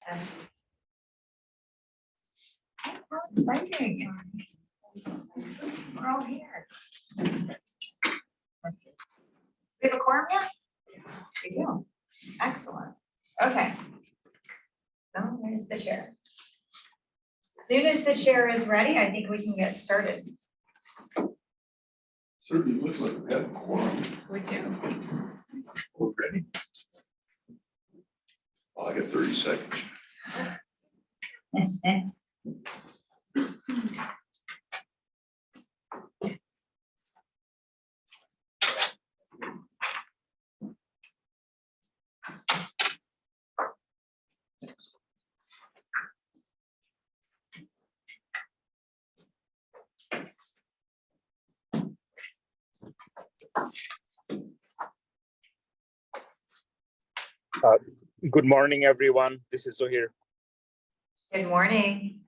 How exciting. We're all here. We have a quorum yet? We do. Excellent. Okay. Well, where's the chair? As soon as the chair is ready, I think we can get started. Certainly looks like we have a quorum. We do. We're ready. Well, I got 30 seconds. Good morning, everyone. This is Zohir. Good morning.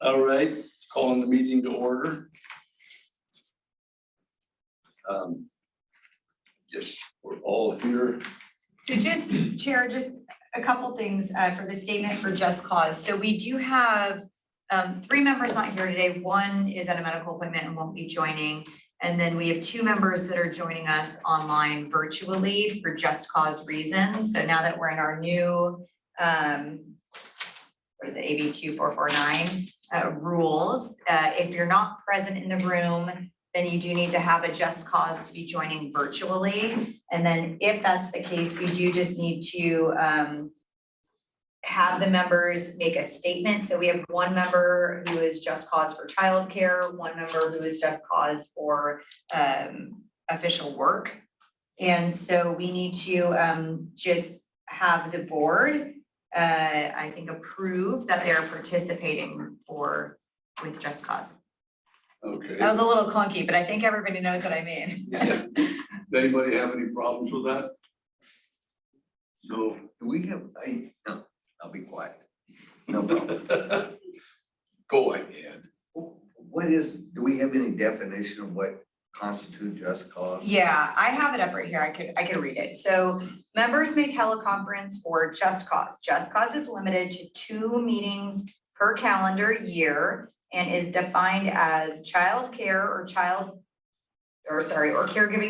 All right, calling the meeting to order. Yes, we're all here. So just, Chair, just a couple things for the statement for just cause. So we do have 3 members not here today. One is at a medical appointment and won't be joining. And then we have 2 members that are joining us online virtually for just cause reasons. So now that we're in our new, what is it, AB 2449 rules, if you're not present in the room, then you do need to have a just cause to be joining virtually. And then if that's the case, we do just need to have the members make a statement. So we have 1 member who is just cause for childcare, 1 member who is just cause for official work. And so we need to just have the board, I think, approve that they're participating with just cause. Okay. That was a little clunky, but I think everybody knows what I mean. Yeah. Does anybody have any problems with that? So do we have, no, I'll be quiet. No problem. Go ahead. Do we have any definition of what constitutes just cause? Yeah, I have it up right here. I could read it. So members may teleconference for just cause. Just cause is limited to 2 meetings per calendar year and is defined as child care or caregiving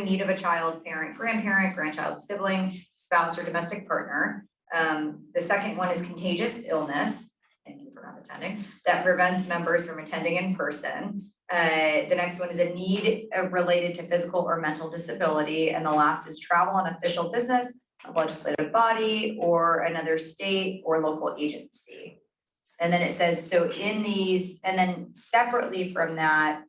need of a child, parent, grandparent, grandchild, sibling, spouse, or domestic partner. The second one is contagious illness, thank you for not attending, that prevents members from attending in person. The next one is a need related to physical or mental disability. And the last is travel on official business, a legislative body, or another state or local agency. And then it says, so in these, and then separately from that,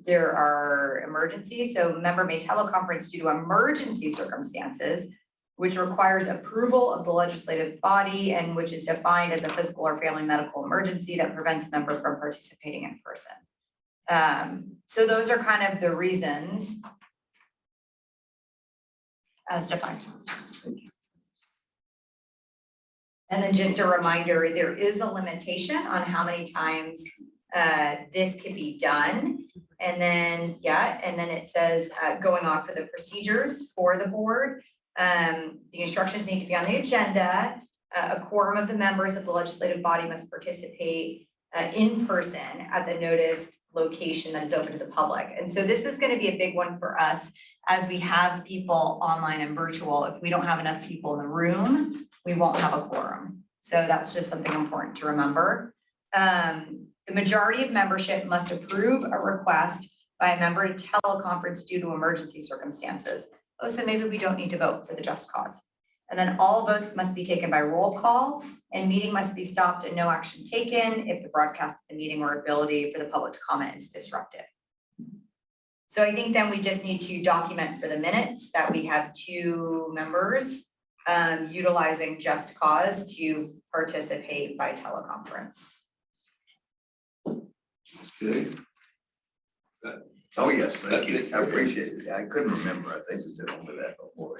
there are emergencies. So member may teleconference due to emergency circumstances, which requires approval of the legislative body and which is defined as a physical or family medical emergency that prevents a member from participating in person. So those are kind of the reasons as defined. And then just a reminder, there is a limitation on how many times this can be done. And then, and then it says going on for the procedures for the board. The instructions need to be on the agenda. A quorum of the members of the legislative body must participate in person at the noticed location that is open to the public. And so this is going to be a big one for us as we have people online and virtual. If we don't have enough people in the room, we won't have a quorum. So that's just something important to remember. The majority of membership must approve a request by a member to teleconference due to emergency circumstances. Oh, so maybe we don't need to vote for the just cause. And then all votes must be taken by roll call and meeting must be stopped and no action taken if the broadcast of the meeting or ability for the public to comment is disrupted. So I think then we just need to document for the minutes that we have 2 members utilizing just cause to participate by teleconference. Okay. Oh, yes, thank you. I appreciate it. I couldn't remember. I think we did over that before.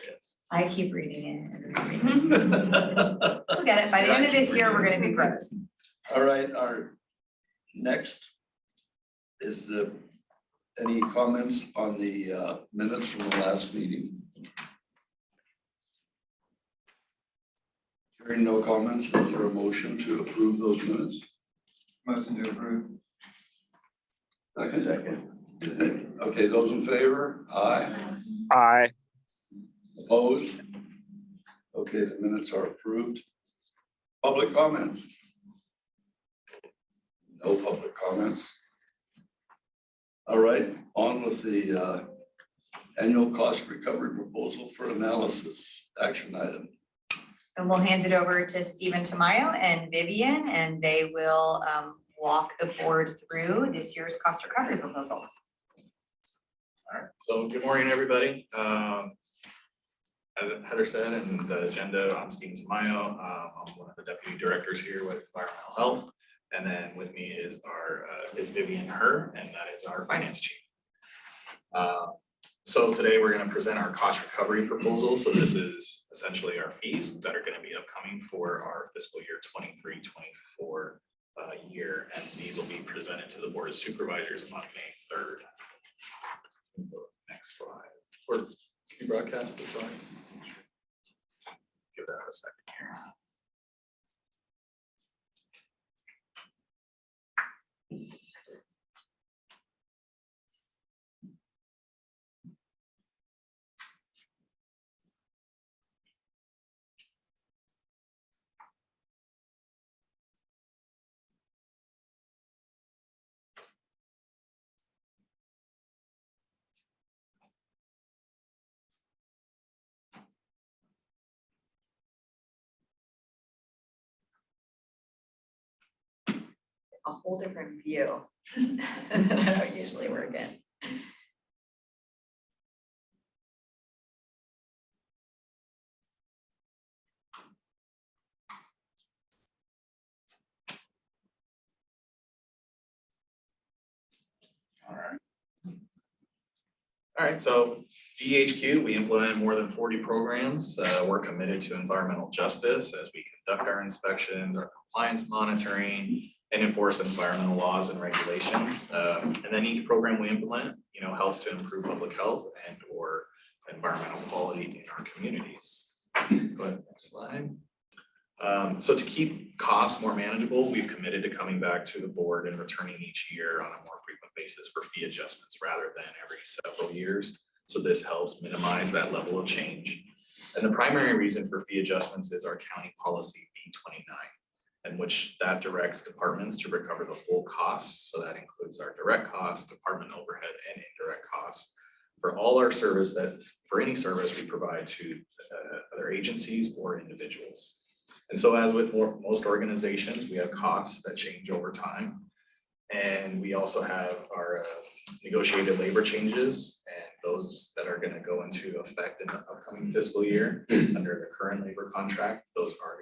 I keep reading it. We'll get it. By the end of this year, we're going to be pros. All right, our next Is there any comments on the minutes from the last meeting? Hearing no comments, is there a motion to approve those minutes? Motion to approve. Second. Okay, those in favor? Aye. Aye. Opposed? Okay, the minutes are approved. Public comments? No public comments. All right, on with the annual cost recovery proposal for analysis, action item. And we'll hand it over to Steven Tamayo and Vivian, and they will walk the board through this year's cost recovery proposal. All right, so good morning, everybody. As Heather said in the agenda, I'm Steven Tamayo. I'm one of the deputy directors here with environmental health. And then with me is Vivian He, and that is our finance chief. So today we're going to present our cost recovery proposal. So this is essentially our fees that are going to be upcoming for our fiscal year 23-24 year, and these will be presented to the Board of Supervisors on May 3rd. Next slide. Or can you broadcast the slide? Give that a second here. A whole different view than I don't usually work in. All right, so DEHQ, we implement more than 40 programs. We're committed to environmental justice as we conduct our inspections, our compliance monitoring, and enforce environmental laws and regulations. And then each program we implement, helps to improve public health and or environmental quality in our communities. Go ahead, next slide. So to keep costs more manageable, we've committed to coming back to the board and returning each year on a more frequent basis for fee adjustments rather than every several years. So this helps minimize that level of change. And the primary reason for fee adjustments is our county policy B29, in which that directs departments to recover the full costs. So that includes our direct costs, department overhead, and indirect costs for all our service for any service we provide to other agencies or individuals. And so as with most organizations, we have costs that change over time. And we also have our negotiated labor changes, and those that are going to go into effect in the upcoming fiscal year under the current labor contract. Those are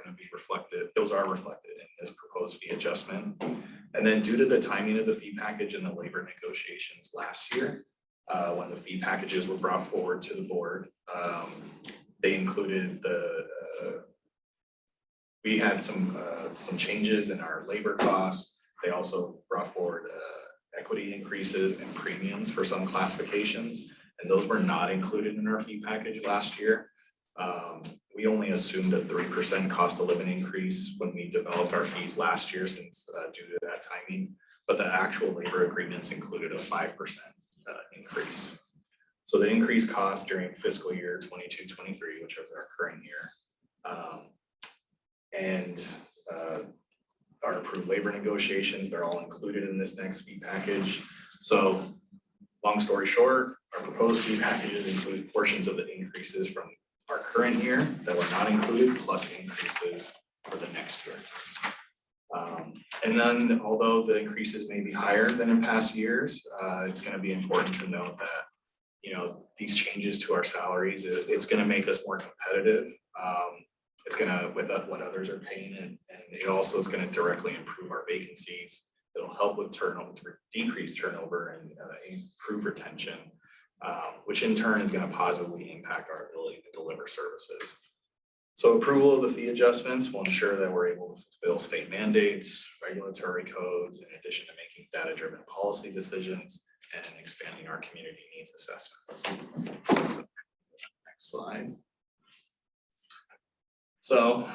reflected in this proposed fee adjustment. And then due to the timing of the fee package and the labor negotiations last year, when the fee packages were brought forward to the board, they included we had some changes in our labor costs. They also brought forward equity increases and premiums for some classifications, and those were not included in our fee package last year. We only assumed a 3% cost of living increase when we developed our fees last year, since due to that timing, but the actual labor agreements included a 5% increase. So the increased cost during fiscal year 22-23, which is our current year, and our approved labor negotiations, they're all included in this next fee package. So long story short, our proposed fee packages include portions of the increases from our current year that were not included, plus increases for the next year. And then although the increases may be higher than in past years, it's going to be important to note that, these changes to our salaries, it's going to make us more competitive. It's going to, with what others are paying, and it also is going to directly improve our vacancies. It'll help with turnover, to decrease turnover and improve retention, which in turn is going to positively impact our ability to deliver services. So approval of the fee adjustments will ensure that we're able to fulfill state mandates, regulatory codes, in addition to making data-driven policy decisions and expanding our community needs assessments. So, next slide. So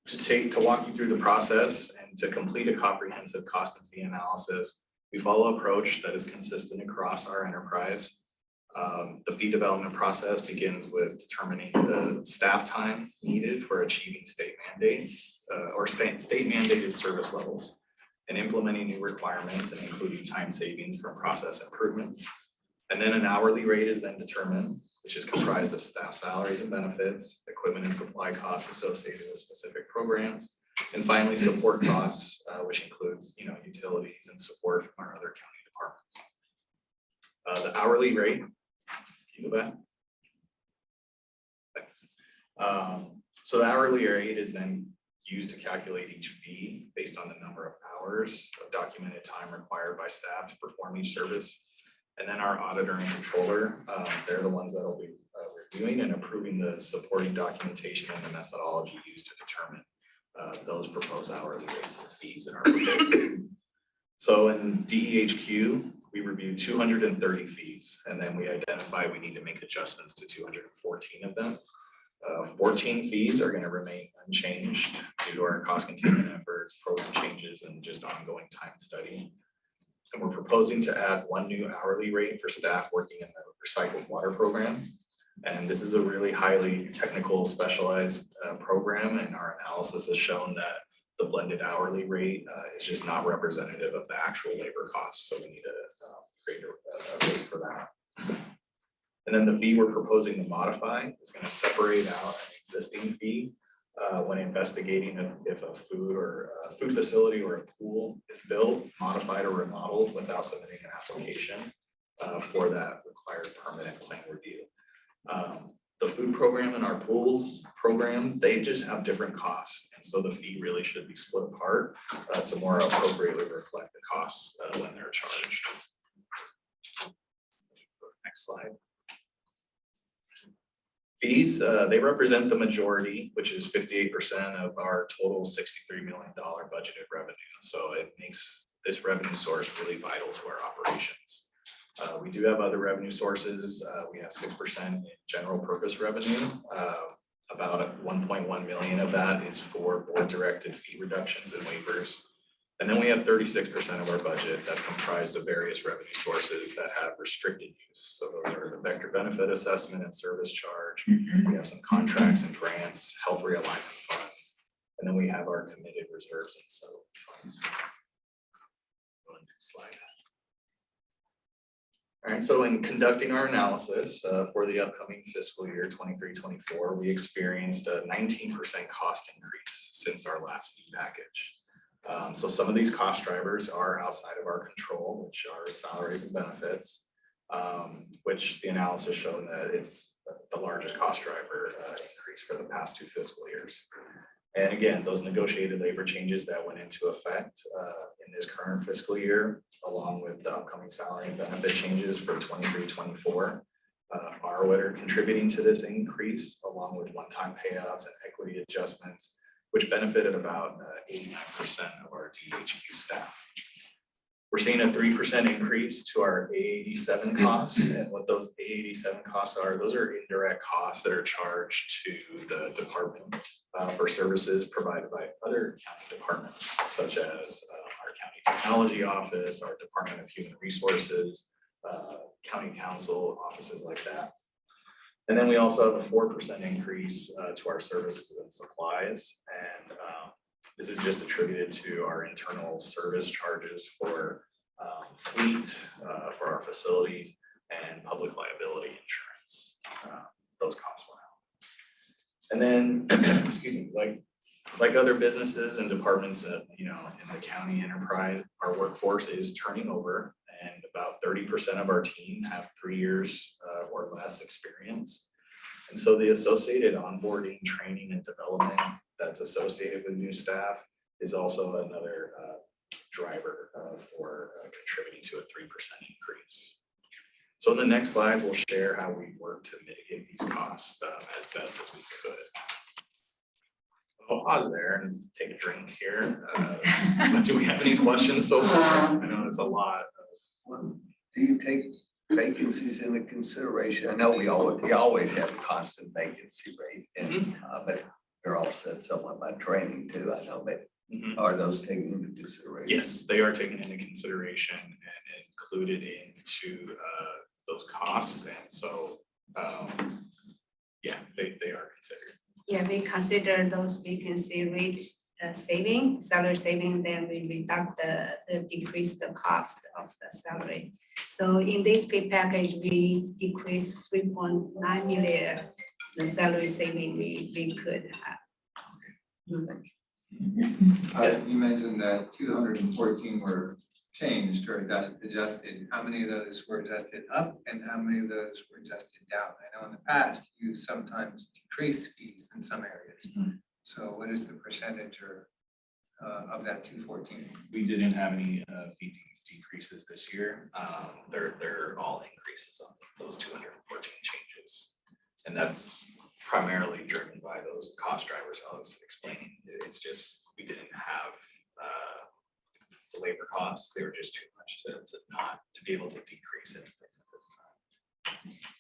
to walk you through the process and to complete a comprehensive cost and fee analysis, we follow an approach that is consistent across our enterprise. The fee development process begins with determining the staff time needed for achieving state mandates or state mandated service levels and implementing new requirements and including time savings from process improvements. And then an hourly rate is then determined, which is comprised of staff salaries and benefits, equipment and supply costs associated with specific programs, and finally support costs, which includes utilities and support from our other county departments. The hourly rate, can you go back? Thanks. So the hourly rate is then used to calculate each fee based on the number of hours of documented time required by staff to perform each service. And then our auditor and controller, they're the ones that will be reviewing and approving the supporting documentation and the methodology used to determine those proposed hourly rates and fees that are proposed. So in DEHQ, we reviewed 230 fees, and then we identified we need to make adjustments to 214 of them. 14 fees are going to remain unchanged due to our cost containment efforts, program changes, and just ongoing time study. And we're proposing to add one new hourly rate for staff working in the recycled water program. And this is a really highly technical, specialized program, and our analysis has shown that the blended hourly rate is just not representative of the actual labor costs. So we need to create a rate for that. And then the fee we're proposing to modify is going to separate out an existing fee when investigating if a food facility or a pool is built, modified, or remodeled without submitting an application for that required permanent plan review. The food program and our pools program, they just have different costs. And so the fee really should be split apart to more appropriately reflect the costs when they're charged. Next slide. Fees, they represent the majority, which is 58% of our total $63 million budgeted revenue. So it makes this revenue source really vital to our operations. We do have other revenue sources. We have 6% in general purpose revenue. About 1.1 million of that is for board directed fee reductions and waivers. And then we have 36% of our budget that's comprised of various revenue sources that have restricted use. So those are the vector benefit assessment and service charge. We have some contracts and grants, health realignment funds, and then we have our committed reserves and settlement funds. Go to the next slide. All right, so in conducting our analysis for the upcoming fiscal year 23-24, we experienced a 19% cost increase since our last fee package. So some of these cost drivers are outside of our control, which are salaries and benefits, which the analysis showed that it's the largest cost driver increase for the past 2 fiscal years. And again, those negotiated labor changes that went into effect in this current fiscal year, along with the upcoming salary and benefit changes for 23-24, are what are contributing to this increase, along with one-time payouts and equity adjustments, which benefited about 89% of our DEHQ staff. We're seeing a 3% increase to our A87 costs, and what those A87 costs are, those are indirect costs that are charged to the department for services provided by other county departments, such as our county technology office, our Department of Human Resources, county council offices like that. And then we also have a 4% increase to our services and supplies. And this is just attributed to our internal service charges for fleet, for our facilities, and public liability insurance. Those costs went out. And then, excuse me, like other businesses and departments that, in the county enterprise, our workforce is turning over, and about 30% of our team have 3 years or less experience. And so the associated onboarding, training, and development that's associated with new staff is also another driver for contributing to a 3% increase. So in the next slide, we'll share how we work to mitigate these costs as best as we could. I'll pause there and take a drink here. But do we have any questions so far? I know it's a lot. Well, do you take vacancies into consideration? I know we always have a constant vacancy rate, and but they're offset somewhat by training too. I know, but are those taken into consideration? Yes, they are taken into consideration and included into those costs, and so yeah, they are considered. Yeah, we consider those vacancy rates salary saving, then we deduct the decrease the cost of the salary. So in this pay package, we decrease 3.9 million, the salary saving we could have. You mentioned that 214 were changed or adjusted. How many of those were adjusted up and how many of those were adjusted down? I know in the past, you sometimes decrease fees in some areas. So what is the percentage or of that 214? We didn't have any fee decreases this year. They're all increases on those 214 changes. And that's primarily driven by those cost drivers I was explaining. It's just, we didn't have the labor costs. They were just too much to be able to decrease it.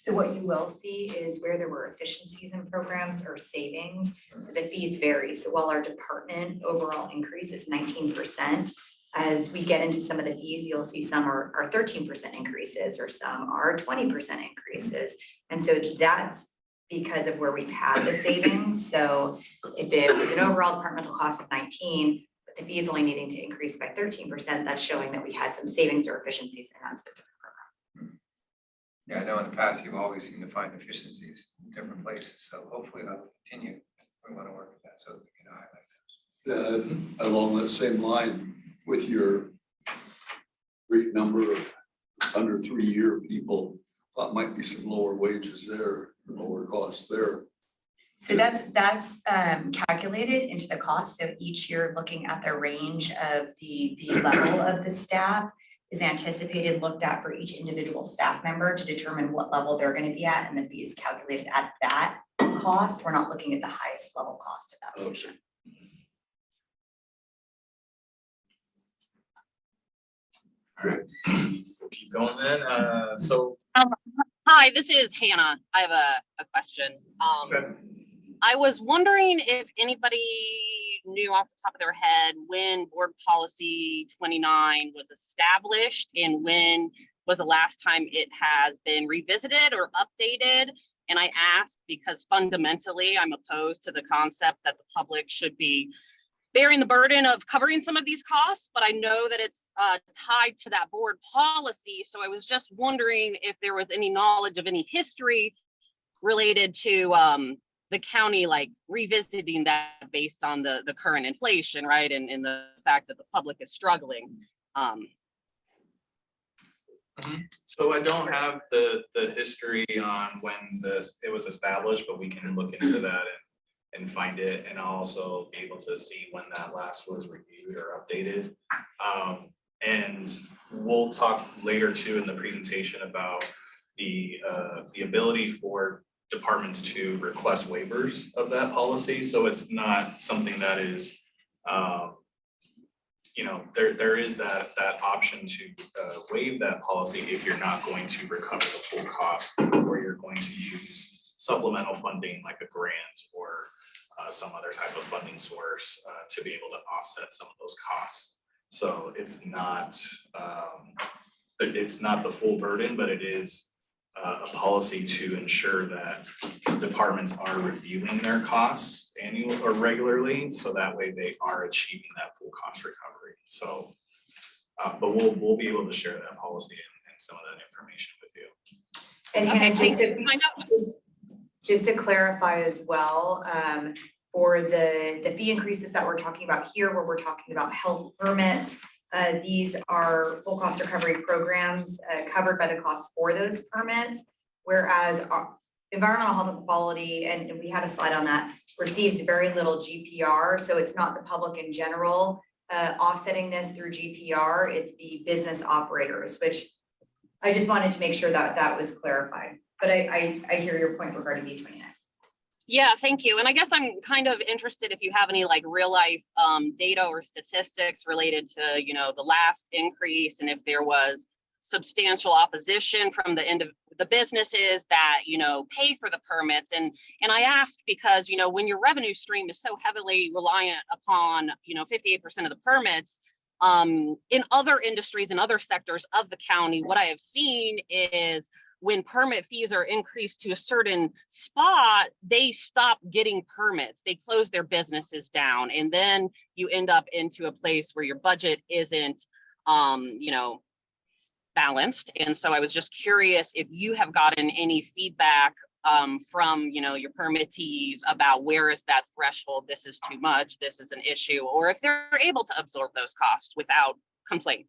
So what you will see is where there were efficiencies in programs or savings, so the fees vary. So while our department overall increase is 19%, as we get into some of the fees, you'll see some are 13% increases or some are 20% increases. And so that's because of where we've had the savings. So if it was an overall departmental cost of 19, but the fee is only needing to increase by 13%, that's showing that we had some savings or efficiencies in that specific program. Yeah, I know in the past, you've always seemed to find efficiencies in different places. So hopefully that'll continue. We want to work with that so that we can highlight those. Along that same line, with your great number of under 3-year people, thought might be some lower wages there, lower costs there. So that's calculated into the cost of each year, looking at the range of the level of the staff is anticipated, looked at for each individual staff member to determine what level they're going to be at, and the fee is calculated at that cost. We're not looking at the highest level cost of that position. All right, we'll keep going then. Hi, this is Hannah. I have a question. Okay. I was wondering if anybody knew off the top of their head when board policy 29 was established and when was the last time it has been revisited or updated. And I ask because fundamentally I'm opposed to the concept that the public should be bearing the burden of covering some of these costs, but I know that it's tied to that board policy. So I was just wondering if there was any knowledge of any history related to the county like revisiting that based on the current inflation, right? And the fact that the public is struggling. So I don't have the history on when it was established, but we can look into that and find it, and I'll also be able to see when that last was reviewed or updated. And we'll talk later too in the presentation about the ability for departments to request waivers of that policy. So it's not something that is, there is that option to waive that policy if you're not going to recover the full cost, or you're going to use supplemental funding like a grant or some other type of funding source to be able to offset some of those costs. So it's not the full burden, but it is a policy to ensure that departments are reviewing their costs annually or regularly, so that way they are achieving that full cost recovery. So, but we'll be able to share that policy and some of that information with you. And Okay, Hannah, just to clarify as well, for the fee increases that we're talking about here, where we're talking about health permits, these are full cost recovery programs covered by the cost for those permits, whereas environmental health and quality, and we had a slide on that, receives very little GPR. So it's not the public in general offsetting this through GPR, it's the business operators, which I just wanted to make sure that that was clarified. But I hear your point regarding D29. Yeah, thank you. And I guess I'm kind of interested if you have any like real life data or statistics related to, you know, the last increase, and if there was substantial opposition from the end of the businesses that, you know, pay for the permits. And I ask because, you know, when your revenue stream is so heavily reliant upon, you know, 58% of the permits, in other industries and other sectors of the county, what I have seen is when permit fees are increased to a certain spot, they stop getting permits. They close their businesses down. And then you end up into a place where your budget isn't, you know, balanced. And so I was just curious if you have gotten any feedback from, you know, your permittees about where is that threshold, this is too much, this is an issue, or if they're able to absorb those costs without complaint.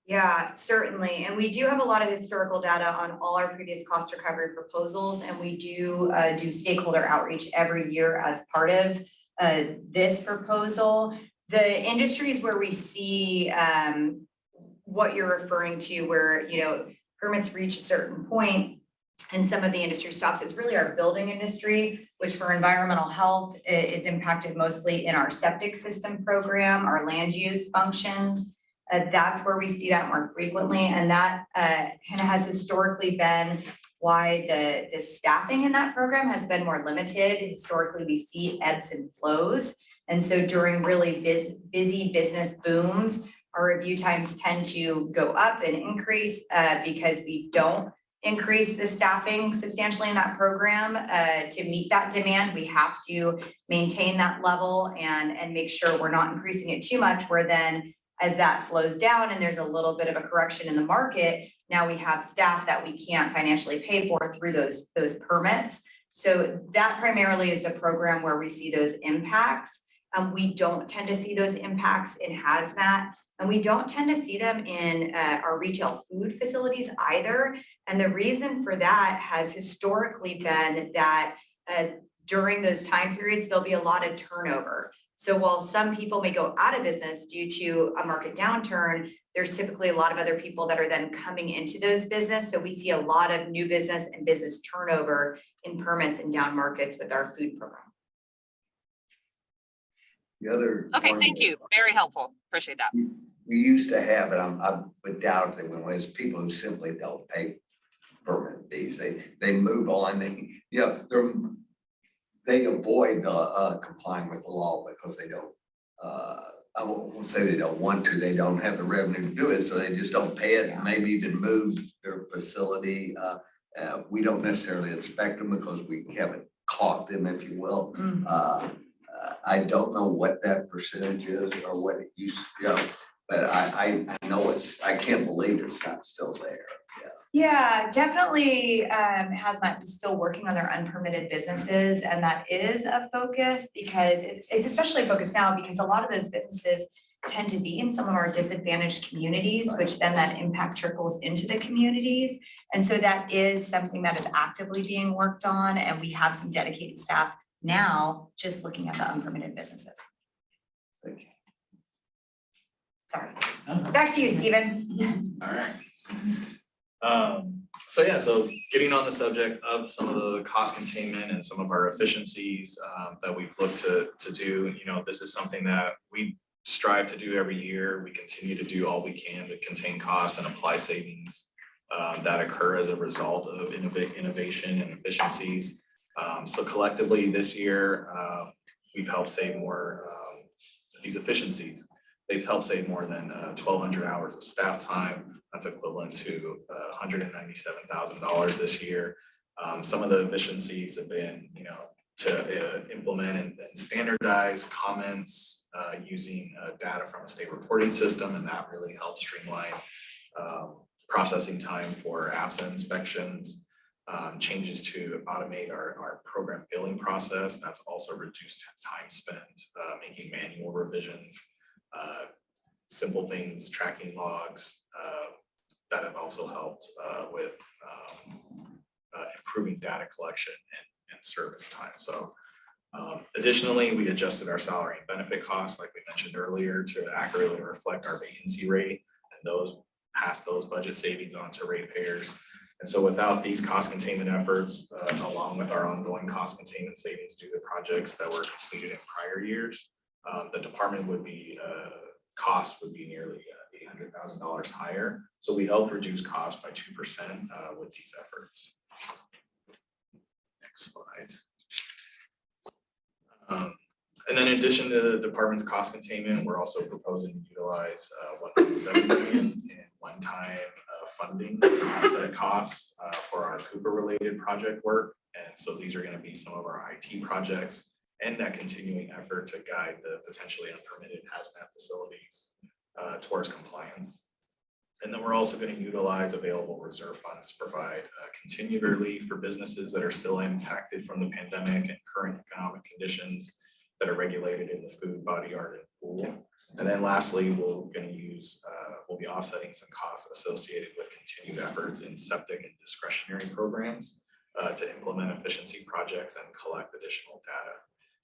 Yeah, certainly. And we do have a lot of historical data on all our previous cost recovery proposals, and we do stakeholder outreach every year as part of this proposal. The industries where we see what you're referring to, where, you know, permits reach a certain point and some of the industry stops, it's really our building industry, which for environmental health is impacted mostly in our septic system program, our land use functions. That's where we see that more frequently, and that kind of has historically been why the staffing in that program has been more limited. Historically, we see ebbs and flows, and so during really busy business booms, our review times tend to go up and increase because we don't increase the staffing substantially in that program to meet that demand. We have to maintain that level and make sure we're not increasing it too much, where then as that flows down and there's a little bit of a correction in the market, now we have staff that we can't financially pay for through those permits. So that primarily is the program where we see those impacts. We don't tend to see those impacts in hazmat, and we don't tend to see them in our retail food facilities either. And the reason for that has historically been that during those time periods, there'll be a lot of turnover. So while some people may go out of business due to a market downturn, there's typically a lot of other people that are then coming into those business. So we see a lot of new business and business turnover in permits and down markets with our food program. The other. Okay, thank you. Very helpful. Appreciate that. We used to have it, I would doubt if they went away, is people who simply don't pay permit fees. They move on, they avoid complying with the law because they don't, I won't say they don't want to, they don't have the revenue to do it, so they just don't pay it, and maybe even move their facility. We don't necessarily inspect them because we haven't caught them, if you will. I don't know what that percentage is or what it used to go, but I know I can't believe it's not still there. Yeah, definitely. Hazmat is still working on their unpermitted businesses, and that is a focus because it's especially focused now because a lot of those businesses tend to be in some of our disadvantaged communities, which then that impact trickles into the communities. And so that is something that is actively being worked on, and we have some dedicated staff now just looking at the unpermitted businesses. Thank you. Sorry. Back to you, Steven. All right. So getting on the subject of some of the cost containment and some of our efficiencies that we've looked to do, you know, this is something that we strive to do every year. We continue to do all we can to contain costs and apply savings that occur as a result of innovation and efficiencies. So collectively this year, we've helped save more, these efficiencies. They've helped save more than 1,200 hours of staff time. That's equivalent to $197,000 this year. Some of the efficiencies have been, you know, to implement and standardize comments using data from a state reporting system, and that really helps streamline processing time for absent inspections. Changes to automate our program billing process. That's also reduced time spent making manual revisions. Simple things, tracking logs that have also helped with improving data collection and service time. So additionally, we adjusted our salary and benefit costs, like we mentioned earlier, to accurately reflect our vacancy rate, and those pass those budget savings on to ratepayers. And so without these cost containment efforts, along with our ongoing cost containment savings due to projects that were completed in prior years, the department would be, cost would be nearly $800,000 higher. So we helped reduce costs by 2% with these efforts. Next slide. And then in addition to the department's cost containment, we're also proposing to utilize $1.7 million in one-time funding offset costs for our Cooper-related project work. And so these are going to be some of our IT projects and that continuing effort to guide the potentially unpermitted hazmat facilities towards compliance. And then we're also going to utilize available reserve funds to provide continued relief for businesses that are still impacted from the pandemic and current economic conditions that are regulated in the food, body art, and pool. And then lastly, we'll be offsetting some costs associated with continued efforts in septic and discretionary programs to implement efficiency projects and collect additional data.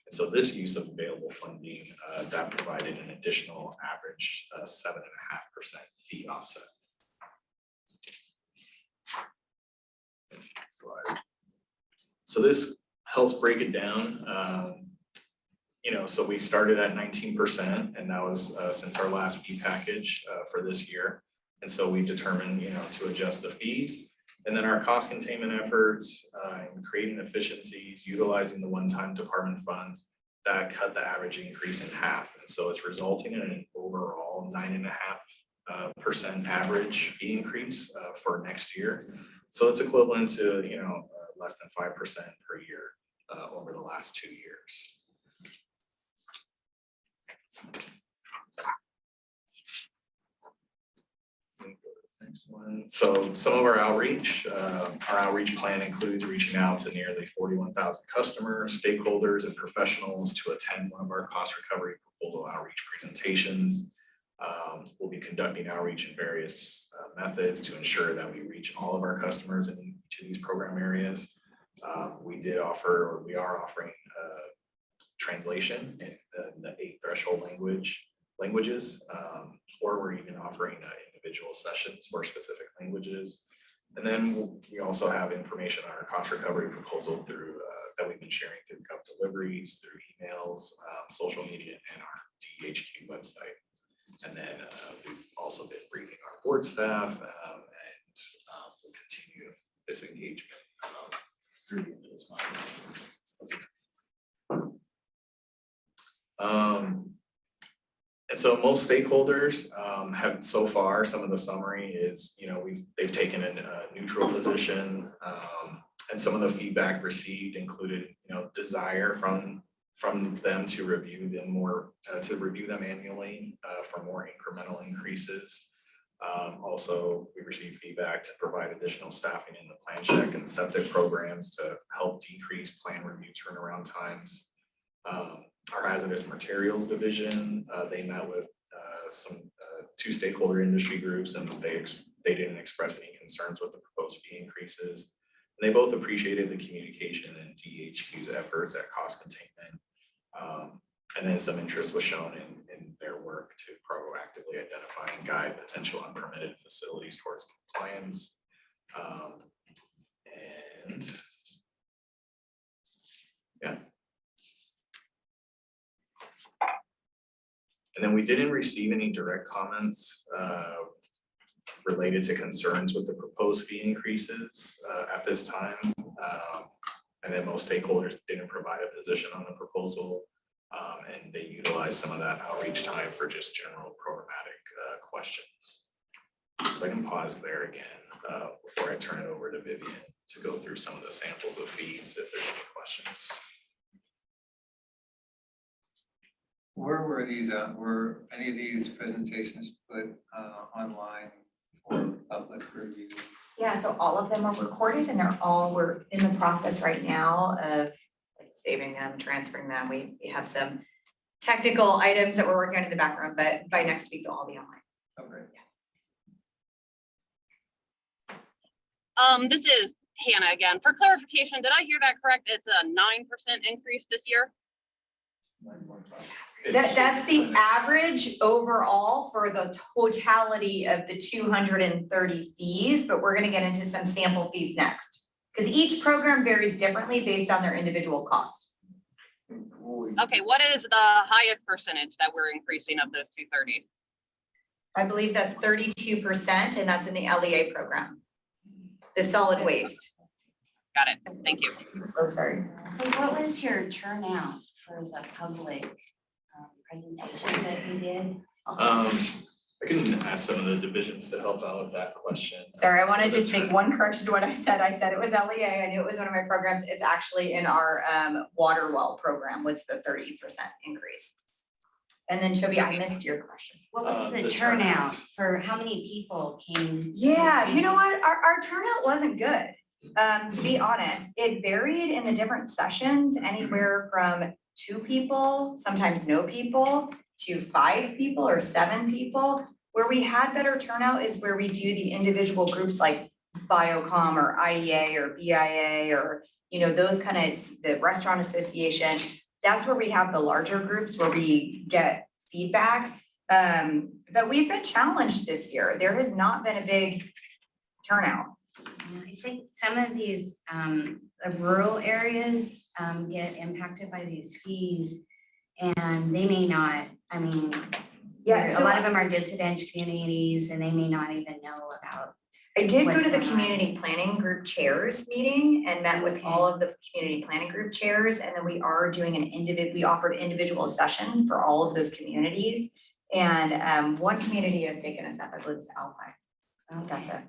And so this use of available funding that provided an additional average 7.5% fee offset. Slide. So this helps break it down. So we started at 19%, and that was since our last fee package for this year. And so we determined, to adjust the fees. And then our cost containment efforts and creating efficiencies, utilizing the one-time department funds, that cut the average increase in half. And so it's resulting in an overall 9.5% average fee increase for next year. So it's equivalent to, less than 5% per year over the last 2 years. Next one. So some of our outreach plan includes reaching out to nearly 41,000 customers, stakeholders, and professionals to attend one of our cost recovery proposal outreach presentations. We'll be conducting outreach in various methods to ensure that we reach all of our customers in each of these program areas. We are offering translation in the 8 threshold languages, or we're even offering individual sessions for specific languages. And then we also have information on our cost recovery proposal through that we've been sharing through Gov deliveries, through emails, social media, and our DEHQ website. And then we've also been briefing our board staff, and we'll continue this engagement through the end of this month. And so most stakeholders have so far, some of the summary is, they've taken a neutral position, and some of the feedback received included, desire from them to review them annually for more incremental increases. Also, we received feedback to provide additional staffing in the plan check and septic programs to help decrease plan review turnaround times. Our hazardous materials division, they met with some 2 stakeholder industry groups, and they didn't express any concerns with the proposed fee increases. And they both appreciated the communication and DEHQ's efforts at cost containment. And then some interest was shown in their work to proactively identify and guide potential unpermitted facilities towards compliance. And then we didn't receive any direct comments related to concerns with the proposed fee increases at this time. And then most stakeholders didn't provide a position on the proposal, and they utilized some of that outreach time for just general programmatic questions. So I can pause there again before I turn it over to Vivian to go through some of the samples of fees if there's any questions. Where were these, were any of these presentations put online for public review? Yeah, so all of them are recorded, and we're in the process right now of saving them, transferring them. We have some technical items that we're working on in the background, but by next week they'll all be online. Okay. This is Hannah again. For clarification, did I hear that correct? It's a 9% increase this year? That's the average overall for the totality of the 230 fees, but we're gonna get into some sample fees next. Because each program varies differently based on their individual cost. Okay, what is the highest percentage that we're increasing of those 230? I believe that's 32%, and that's in the LEA program. The solid waste. Got it, thank you. Oh, sorry. So what was your turnout for the public presentation that you did? I can ask some of the divisions to help out with that question. Sorry, I want to So just make one correction to what I said. I said it was LEA. I knew it was one of my programs. It's actually in our water well program was the 30% increase. And then Toby, I missed your question. What was the the turnout turnout. for how many people came? Yeah, you know what? Our turnout wasn't good. To be honest, it varied in the different sessions, anywhere from 2 people, sometimes no people, to 5 people or 7 people. Where we had better turnout is where we do the individual groups like Biocom or IEA or BIA or, you know, those kind of, the restaurant association. That's where we have the larger groups where we get feedback. But we've been challenged this year. There has not been a big turnout. I think some of these the rural areas get impacted by these fees, and they may not, I mean, Yeah, a lot of them are disadvantaged communities and they may not even know about. I did go What's to the going on? community planning group chairs meeting and met with all of the community planning group chairs. And then we are doing we offered individual session for all of those communities. And one community has taken us up, I believe it's Alpine. That's it.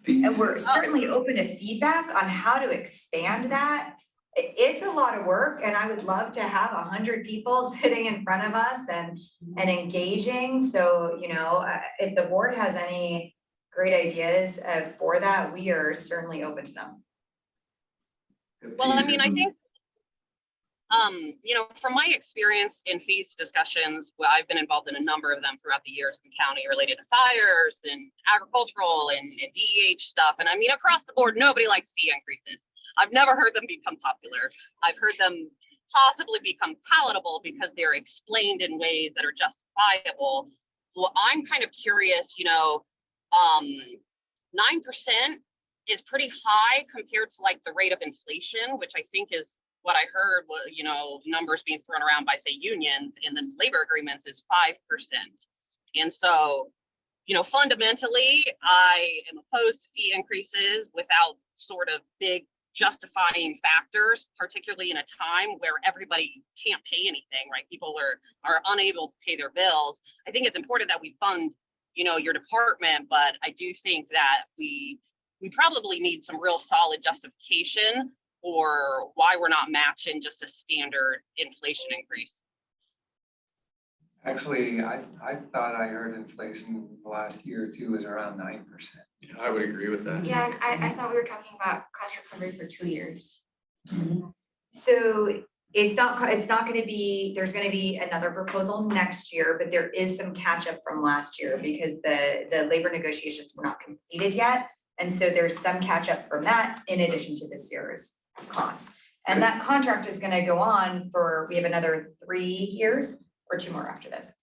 And we're certainly open to feedback on how to expand that. It's a lot of work, and I would love to have 100 people sitting in front of us and engaging. So, you know, if the board has any great ideas for that, we are certainly open to them. Well, I mean, I think, you know, from my experience in fees discussions, well, I've been involved in a number of them throughout the years in county related to fires and agricultural and DEH stuff. And I mean, across the board, nobody likes fee increases. I've never heard them become popular. I've heard them possibly become palatable because they're explained in ways that are justifiable. Well, I'm kind of curious, you know, 9% is pretty high compared to like the rate of inflation, which I think is what I heard, you know, numbers being thrown around by, say, unions and then labor agreements is 5%. And so, you know, fundamentally, I am opposed to fee increases without sort of big justifying factors, particularly in a time where everybody can't pay anything, right? People are unable to pay their bills. I think it's important that we fund, you know, your department, but I do think that we probably need some real solid justification for why we're not matching just a standard inflation increase. Actually, I thought I heard inflation last year or two was around 9%. Yeah, I would agree with that. Yeah, and I thought we were talking about cost recovery for 2 years. So it's not gonna be, there's gonna be another proposal next year, but there is some catch up from last year because the labor negotiations were not completed yet. And so there's some catch up from that in addition to this year's costs. And that contract is gonna go on for, we have another 3 years or 2 more after this.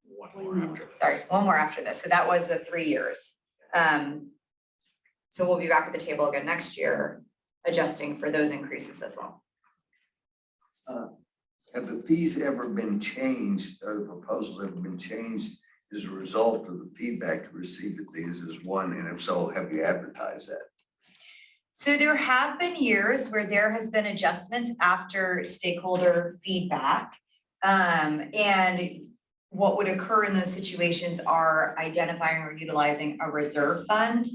One more after this. Sorry, 1 more after this. So that was the 3 years. So we'll be back at the table again next year, adjusting for those increases as well. Have the fees ever been changed, or the proposals ever been changed as a result of the feedback you received at these as one? And if so, have you advertised that? So there have been years where there has been adjustments after stakeholder feedback. And what would occur in those situations are identifying or utilizing a reserve fund.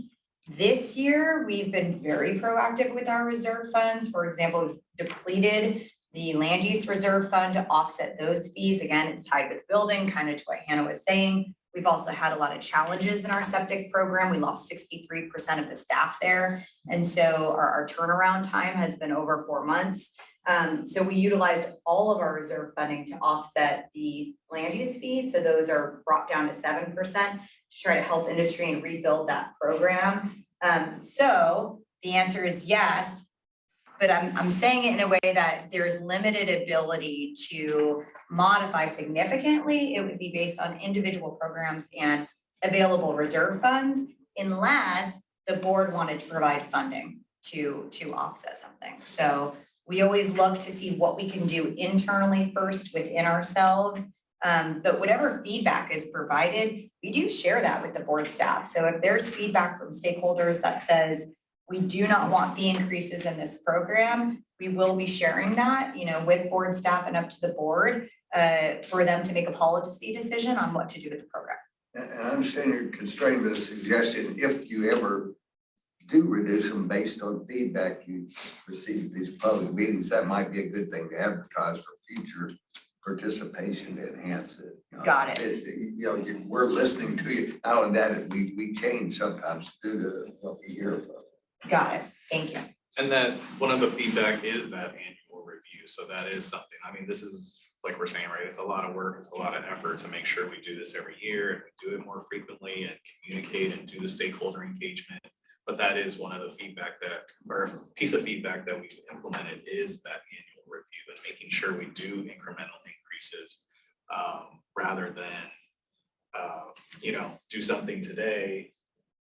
This year, we've been very proactive with our reserve funds. For example, we've depleted the land use reserve fund to offset those fees. Again, it's tied with building, kind of to what Hannah was saying. We've also had a lot of challenges in our septic program. We lost 63% of the staff there. And so our turnaround time has been over 4 months. So we utilized all of our reserve funding to offset the land use fees. So those are brought down to 7% to try to help industry and rebuild that program. So the answer is yes, but I'm saying it in a way that there's limited ability to modify significantly. It would be based on individual programs and available reserve funds, unless the board wanted to provide funding to offset something. So we always look to see what we can do internally first within ourselves. But whatever feedback is provided, we do share that with the board staff. So if there's feedback from stakeholders that says, we do not want fee increases in this program, we will be sharing that, with board staff and up to the board for them to make a policy decision on what to do with the program. And I understand you're constrained with a suggestion, if you ever do reduce them based on feedback you receive at these public meetings, that might be a good thing to advertise for future participation to enhance it. Got it. We're listening to you now and then, we change sometimes due to what we hear from. Got it. Thank you. And that one of the feedback is that annual review. So that is something, I mean, this is like we're saying, right? It's a lot of work. It's a lot of effort to make sure we do this every year and we do it more frequently and communicate and do the stakeholder engagement. But that is one of the feedback or piece of feedback that we've implemented is that annual review and making sure we do incremental increases rather than, do something today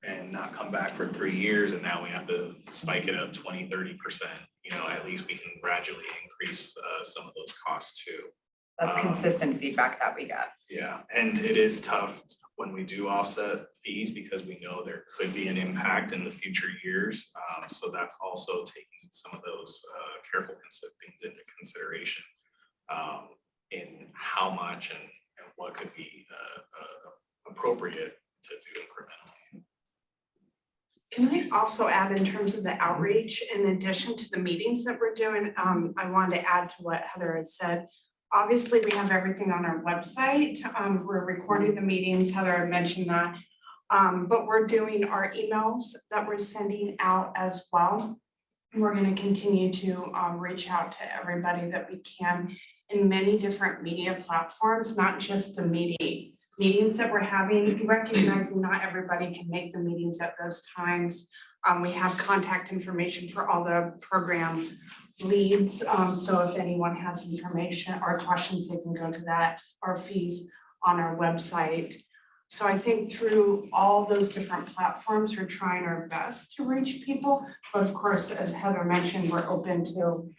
and not come back for 3 years. And now we have to spike it up 20-30%. At least we can gradually increase some of those costs too. That's consistent feedback that we get. Yeah, and it is tough when we do offset fees because we know there could be an impact in the future years. So that's also taking some of those careful things into consideration in how much and what could be appropriate to do incrementally. Can I also add in terms of the outreach, in addition to the meetings that we're doing, I wanted to add to what Heather had said. Obviously, we have everything on our website. We're recording the meetings, Heather had mentioned that. But we're doing our emails that we're sending out as well. We're going to continue to reach out to everybody that we can in many different media platforms, not just the meetings that we're having, recognizing not everybody can make the meetings at those times. We have contact information for all the program leads. So if anyone has information or questions, they can go to that, our fees on our website. So I think through all those different platforms, we're trying our best to reach people. But of course, as Heather mentioned, we're open to,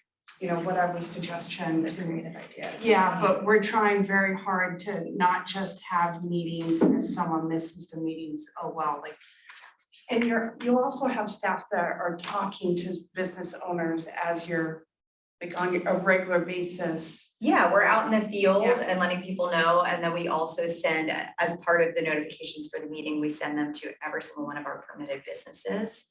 whatever suggestion. Creative ideas. Yeah, but we're trying very hard to not just have meetings, and if someone misses the meetings, oh, well, and you also have staff that are talking to business owners as you're on a regular basis. Yeah, we're out in the field Yeah. and letting people know. And then we also send, as part of the notifications for the meeting, we send them to every single one of our permitted businesses.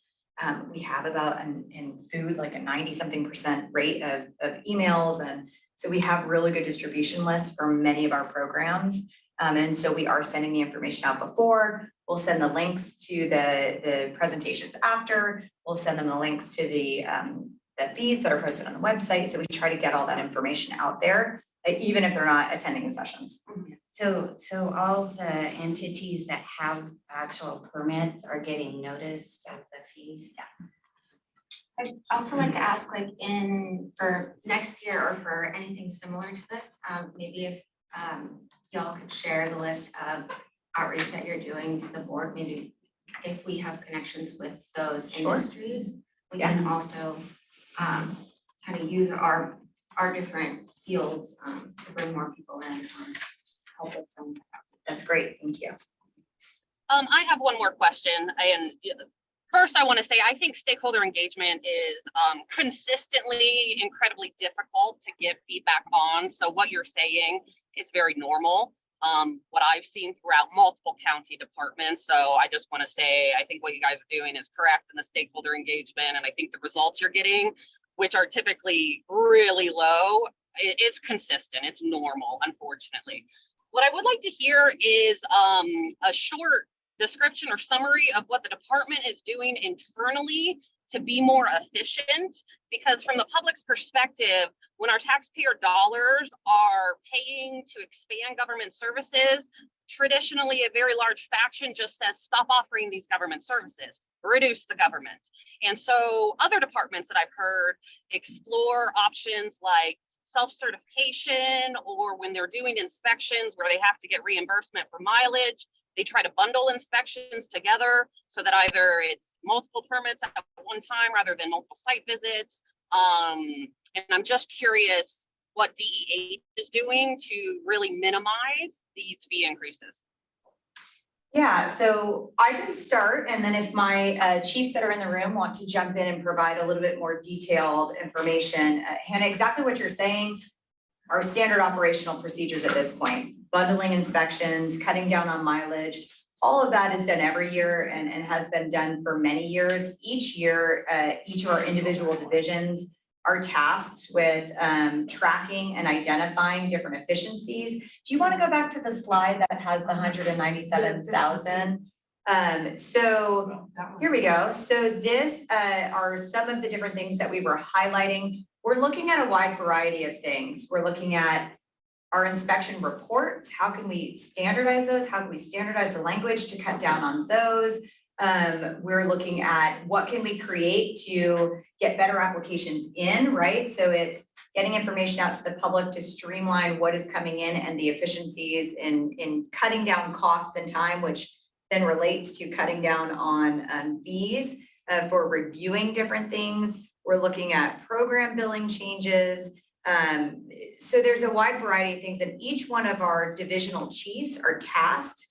We have about in food, like a 90-something% rate of emails. And so we have really good distribution lists for many of our programs. And so we are sending the information out before. We'll send the links to the presentations after. We'll send them the links to the fees that are posted on the website. So we try to get all that information out there, even if they're not attending the sessions. So all of the entities that have actual permits are getting noticed of the fees? Yeah. I'd also like to ask, for next year or for anything similar to this, maybe if y'all could share the list of outreach that you're doing to the board, maybe if we have connections with those industries, we can also kind of use our different fields to bring more people in, help with some. That's great. Thank you. I have one more question. And first, I want to say I think stakeholder engagement is consistently incredibly difficult to get feedback on. So what you're saying is very normal. What I've seen throughout multiple county departments. So I just want to say, I think what you guys are doing is correct in the stakeholder engagement. And I think the results you're getting, which are typically really low, it's consistent. It's normal, unfortunately. What I would like to hear is a short description or summary of what the department is doing internally to be more efficient, because from the public's perspective, when our taxpayer dollars are paying to expand government services, traditionally a very large faction just says, stop offering these government services, reduce the government. And so other departments that I've heard explore options like self-certification, or when they're doing inspections where they have to get reimbursement for mileage, they try to bundle inspections together so that either it's multiple permits at one time rather than multiple site visits. And I'm just curious what DEH is doing to really minimize these fee increases. Yeah, so I can start, and then if my chiefs that are in the room want to jump in and provide a little bit more detailed information. Hannah, exactly what you're saying are standard operational procedures at this point. Bundling inspections, cutting down on mileage, all of that is done every year and has been done for many years. Each year, each of our individual divisions are tasked with tracking and identifying different efficiencies. Do you want to go back to the slide that has the 197,000? So here we go. So this are some of the different things that we were highlighting. We're looking at a wide variety of things. We're looking at our inspection reports. How can we standardize those? How can we standardize the language to cut down on those? We're looking at what can we create to get better applications in, right? So it's getting information out to the public to streamline what is coming in and the efficiencies in cutting down cost and time, which then relates to cutting down on fees for reviewing different things. We're looking at program billing changes. So there's a wide variety of things, and each one of our divisional chiefs are tasked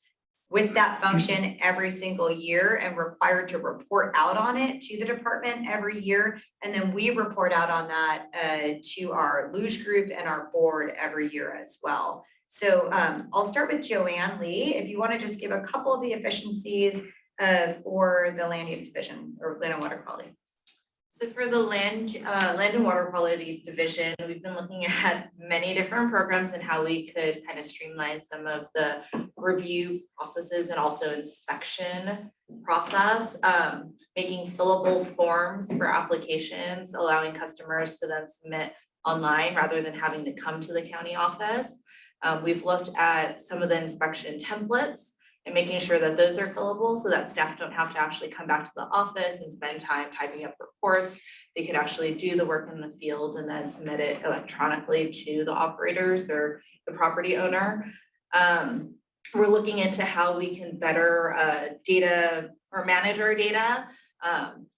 with that function every single year and required to report out on it to the department every year. And then we report out on that to our luge group and our board every year as well. So I'll start with Joanne Lee. If you want to just give a couple of the efficiencies for the land use division or land and water quality. So for the land and water quality division, we've been looking at many different programs and how we could kind of streamline some of the review processes and also inspection process, making fillable forms for applications, allowing customers to then submit online rather than having to come to the county office. We've looked at some of the inspection templates and making sure that those are fillable so that staff don't have to actually come back to the office and spend time typing up reports. They could actually do the work in the field and then submit it electronically to the operators or the property owner. We're looking into how we can better data or manage our data.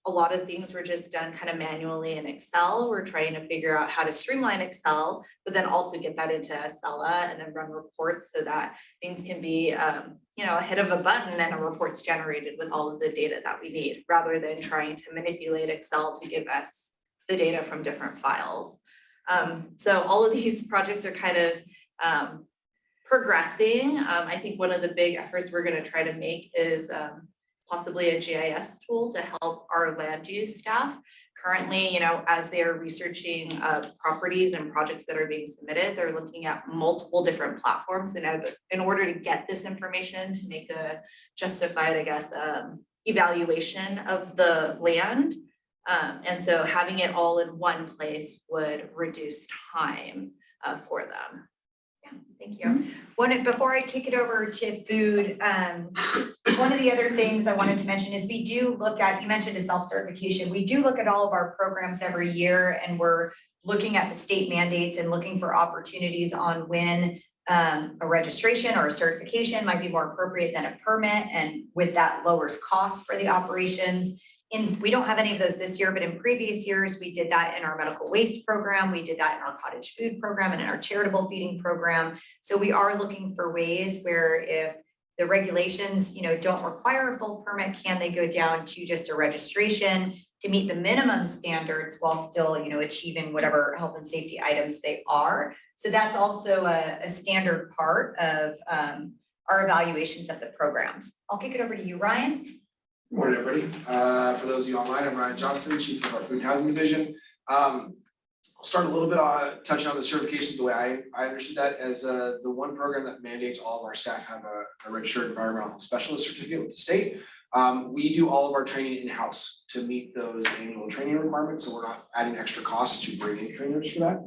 A lot of things were just done kind of manually in Excel. We're trying to figure out how to streamline Excel, but then also get that into Acela and then run reports so that things can be, a hit of a button and a report's generated with all of the data that we need, rather than trying to manipulate Excel to give us the data from different files. So all of these projects are kind of progressing. I think one of the big efforts we're going to try to make is possibly a GIS tool to help our land use staff. Currently, as they are researching properties and projects that are being submitted, they're looking at multiple different platforms in order to get this information to make a justified, evaluation of the land. And so having it all in one place would reduce time for them. Thank you. Before I kick it over to food, one of the other things I wanted to mention is we do look at, you mentioned a self-certification. We do look at all of our programs every year, and we're looking at the state mandates and looking for opportunities on when a registration or a certification might be more appropriate than a permit, and with that lowers costs for the operations. We don't have any of those this year, but in previous years, we did that in our medical waste program. We did that in our cottage food program and in our charitable feeding program. So we are looking for ways where if the regulations, don't require a full permit, can they go down to just a registration to meet the minimum standards while still, achieving whatever health and safety items they are. So that's also a standard part of our evaluations of the programs. I'll kick it over to you, Ryan. Good morning, everybody. For those of you online, I'm Ryan Johnson, Chief of our Food and Housing Division. I'll start a little bit on touching on the certifications the way I understood that as the one program that mandates all of our staff have a registered environmental specialist certificate with the state. We do all of our training in-house to meet those annual training requirements, so we're not adding extra costs to bring in trainers for that.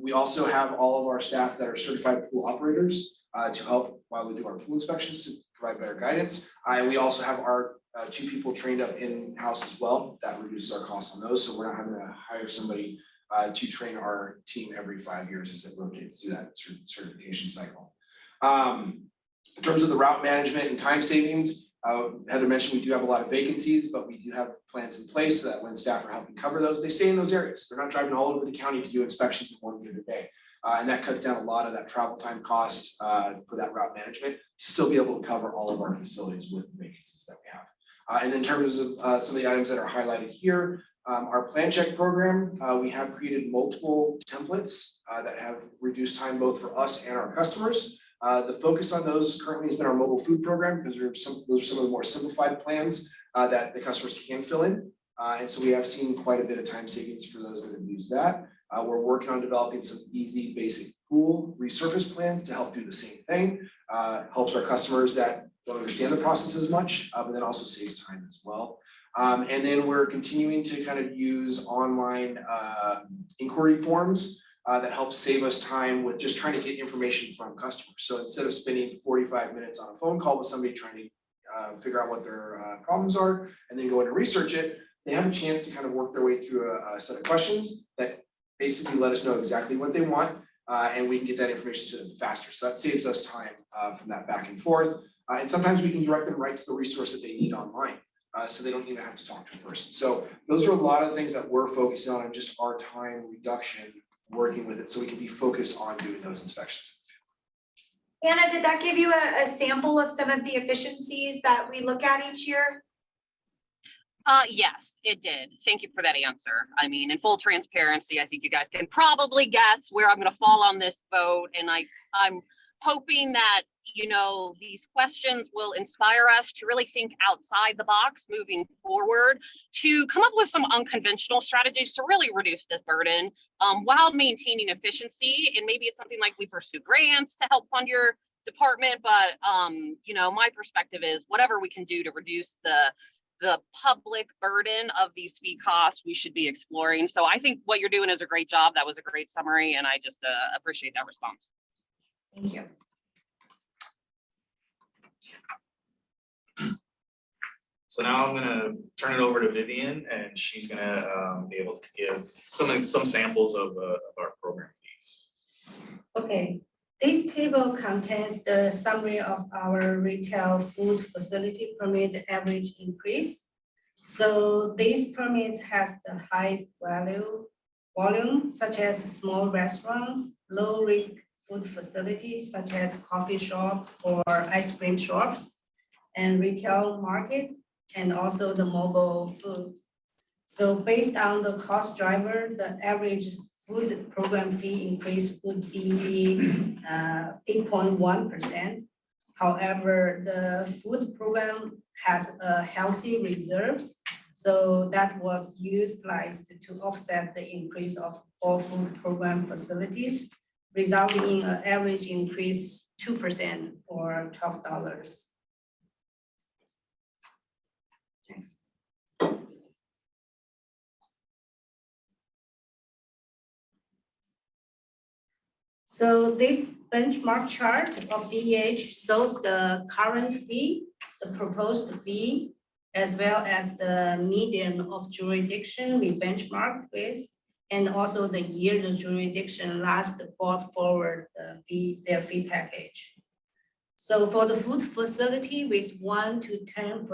We also have all of our staff that are certified pool operators to help while we do our pool inspections to provide better guidance. And we also have our 2 people trained up in-house as well. That reduces our costs on those. So we're not having to hire somebody to train our team every 5 years as it rotates through that certification cycle. In terms of the route management and time savings, Heather mentioned we do have a lot of vacancies, but we do have plans in place so that when staff are helping cover those, they stay in those areas. They're not driving all over the county to do inspections in one given day. And that cuts down a lot of that travel time cost for that route management to still be able to cover all of our facilities with the vacancies that we have. And in terms of some of the items that are highlighted here, our plan check program, we have created multiple templates that have reduced time both for us and our customers. The focus on those currently has been our mobile food program because those are some of the more simplified plans that the customers can fill in. And so we have seen quite a bit of time savings for those that have used that. We're working on developing some easy basic pool resurface plans to help do the same thing. Helps our customers that don't understand the process as much, but then also saves time as well. And then we're continuing to kind of use online inquiry forms that helps save us time with just trying to get information from customers. So instead of spending 45 minutes on a phone call with somebody trying to figure out what their problems are and then go in and research it, they have a chance to kind of work their way through a set of questions that basically let us know exactly what they want, and we can get that information to them faster. So that saves us time from that back and forth. And sometimes we can direct them right to the resource that they need online. So they don't even have to talk to a person. So those are a lot of things that we're focusing on and just our time reduction working with it so we can be focused on doing those inspections. Anna, did that give you a sample of some of the efficiencies that we look at each year? Yes, it did. Thank you for that answer. I mean, in full transparency, I think you guys can probably guess where I'm going to fall on this boat. And I'm hoping that, you know, these questions will inspire us to really think outside the box moving forward, to come up with some unconventional strategies to really reduce this burden while maintaining efficiency. And maybe it's something like we pursue grants to help fund your department. But, you know, my perspective is whatever we can do to reduce the public burden of these fee costs, we should be exploring. So I think what you're doing is a great job. That was a great summary, and I just appreciate that response. Thank you. So now I'm gonna turn it over to Vivian, and she's gonna be able to give some samples of our program fees. Okay, this table contains the summary of our retail food facility permit average increase. So these permits has the highest volume, such as small restaurants, low risk food facilities such as coffee shop or ice cream shops, and retail market, and also the mobile food. So based on the cost driver, the average food program fee increase would be 8.1%. However, the food program has a healthy reserves, so that was utilized to offset the increase of all food program facilities, resulting in an average increase 2% or $12. Thanks. So this benchmark chart of DEH shows the current fee, the proposed fee, as well as the median of jurisdiction we benchmarked with, and also the year the jurisdiction last brought forward their fee package. So for the food facility with 1 to 10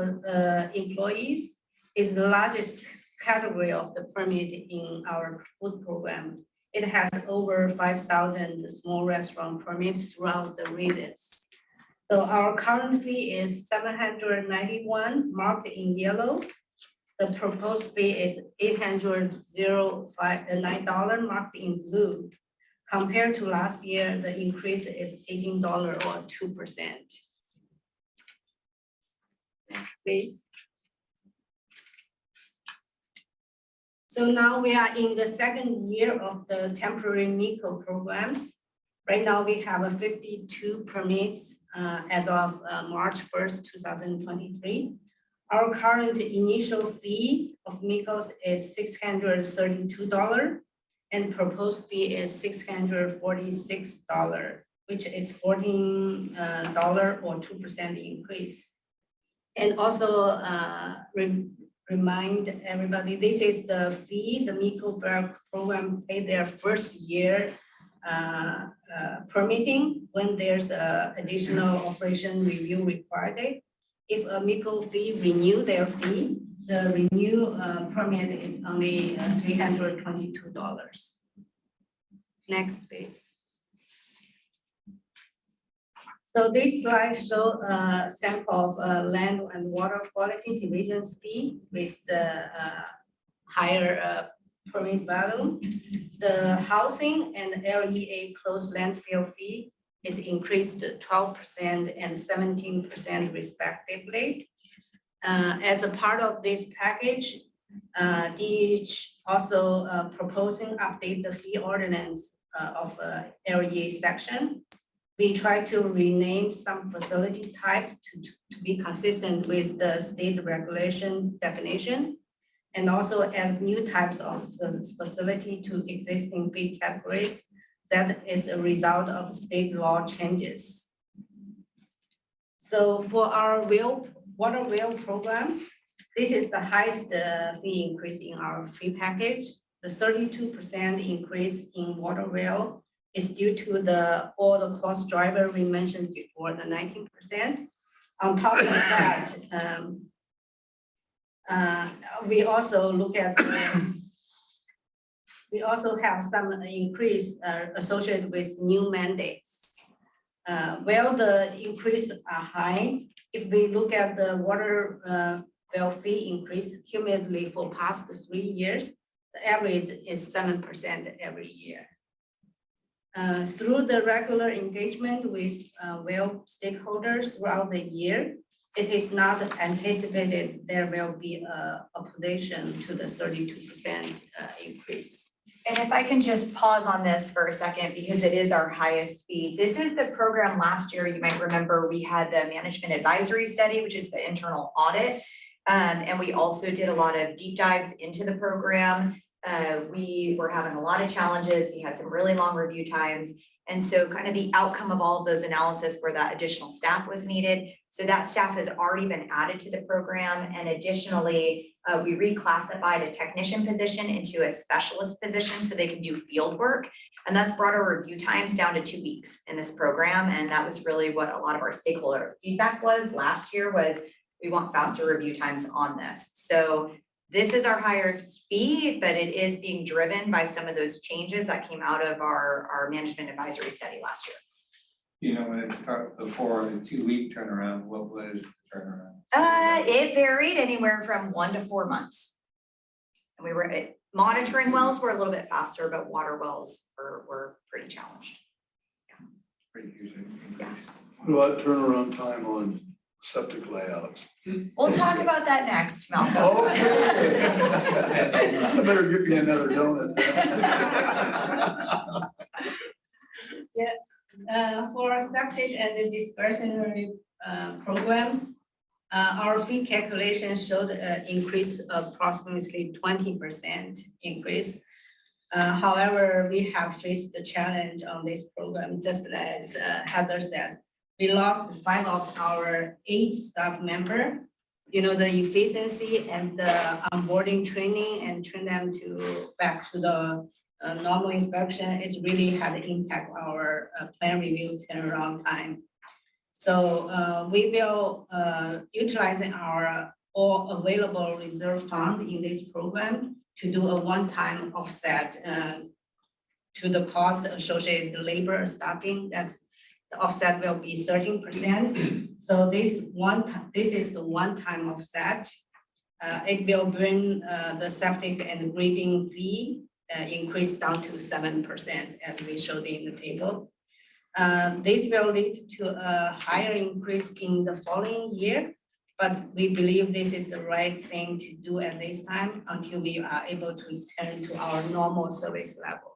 employees is the largest category of the permit in our food program. It has over 5,000 small restaurant permits throughout the regions. So our current fee is $791 marked in yellow. The proposed fee is $809 marked in blue. Compared to last year, the increase is $18 or 2%. Next, please. So now we are in the second year of the temporary MECO programs. Right now we have 52 permits as of March 1st, 2023. Our current initial fee of MECOs is $632. And proposed fee is $646, which is $14 or 2% increase. And also remind everybody, this is the fee the MECO program paid their first year permitting when there's a additional operation review required. If a MECO fee renew their fee, the renew permit is only $322. Next, please. So this slide shows a sample of land and water quality divisions fee with the higher permit value. The housing and LEA closed landfill fee is increased to 12% and 17% respectively. As a part of this package, DEH also proposing update the fee ordinance of LEA section. We try to rename some facility type to be consistent with the state regulation definition, and also add new types of facility to existing fee categories. That is a result of state law changes. So for our water well programs, this is the highest fee increase in our fee package. The 32% increase in water well is due to all the cost driver we mentioned before, the 19%. On top of that, we also look at we also have some increase associated with new mandates. Well, the increase are high. If we look at the water well fee increase cumulatively for past 3 years, the average is 7% every year. Through the regular engagement with well stakeholders throughout the year, it is not anticipated there will be a population to the 32% increase. And if I can just pause on this for a second, because it is our highest fee. This is the program last year, you might remember we had the management advisory study, which is the internal audit. And we also did a lot of deep dives into the program. We were having a lot of challenges. We had some really long review times. And so kind of the outcome of all of those analysis where that additional staff was needed. So that staff has already been added to the program. And additionally, we reclassified a technician position into a specialist position so they can do field work. And that's brought our review times down to 2 weeks in this program. And that was really what a lot of our stakeholder feedback was last year was we want faster review times on this. So this is our higher fee, but it is being driven by some of those changes that came out of our management advisory study last year. You know, when it started before the 2-week turnaround, what was the turnaround? It varied anywhere from 1 to 4 months. And we were monitoring wells were a little bit faster, but water wells were pretty challenged. Pretty huge increase. What about turnaround time on septic layouts? We'll talk about that next, Malcolm. Oh, okay. I better give you another donut then. Yes, for septic and the discretionary programs, our fee calculation showed an increase of approximately 20% increase. However, we have faced the challenge on this program, just as Heather said. We lost 5 of our 8 staff members. You know, the efficiency and the onboarding training and train them back to the normal inspection, it's really had an impact on our plan review turnaround time. So we will utilize our all available reserve fund in this program to do a one-time offset to the cost associated with labor staffing. That's the offset will be 13%. So this is the one-time offset. It will bring the septic and grading fee increase down to 7%, as we showed in the table. This will lead to a higher increase in the following year, but we believe this is the right thing to do at this time until we are able to return to our normal service level.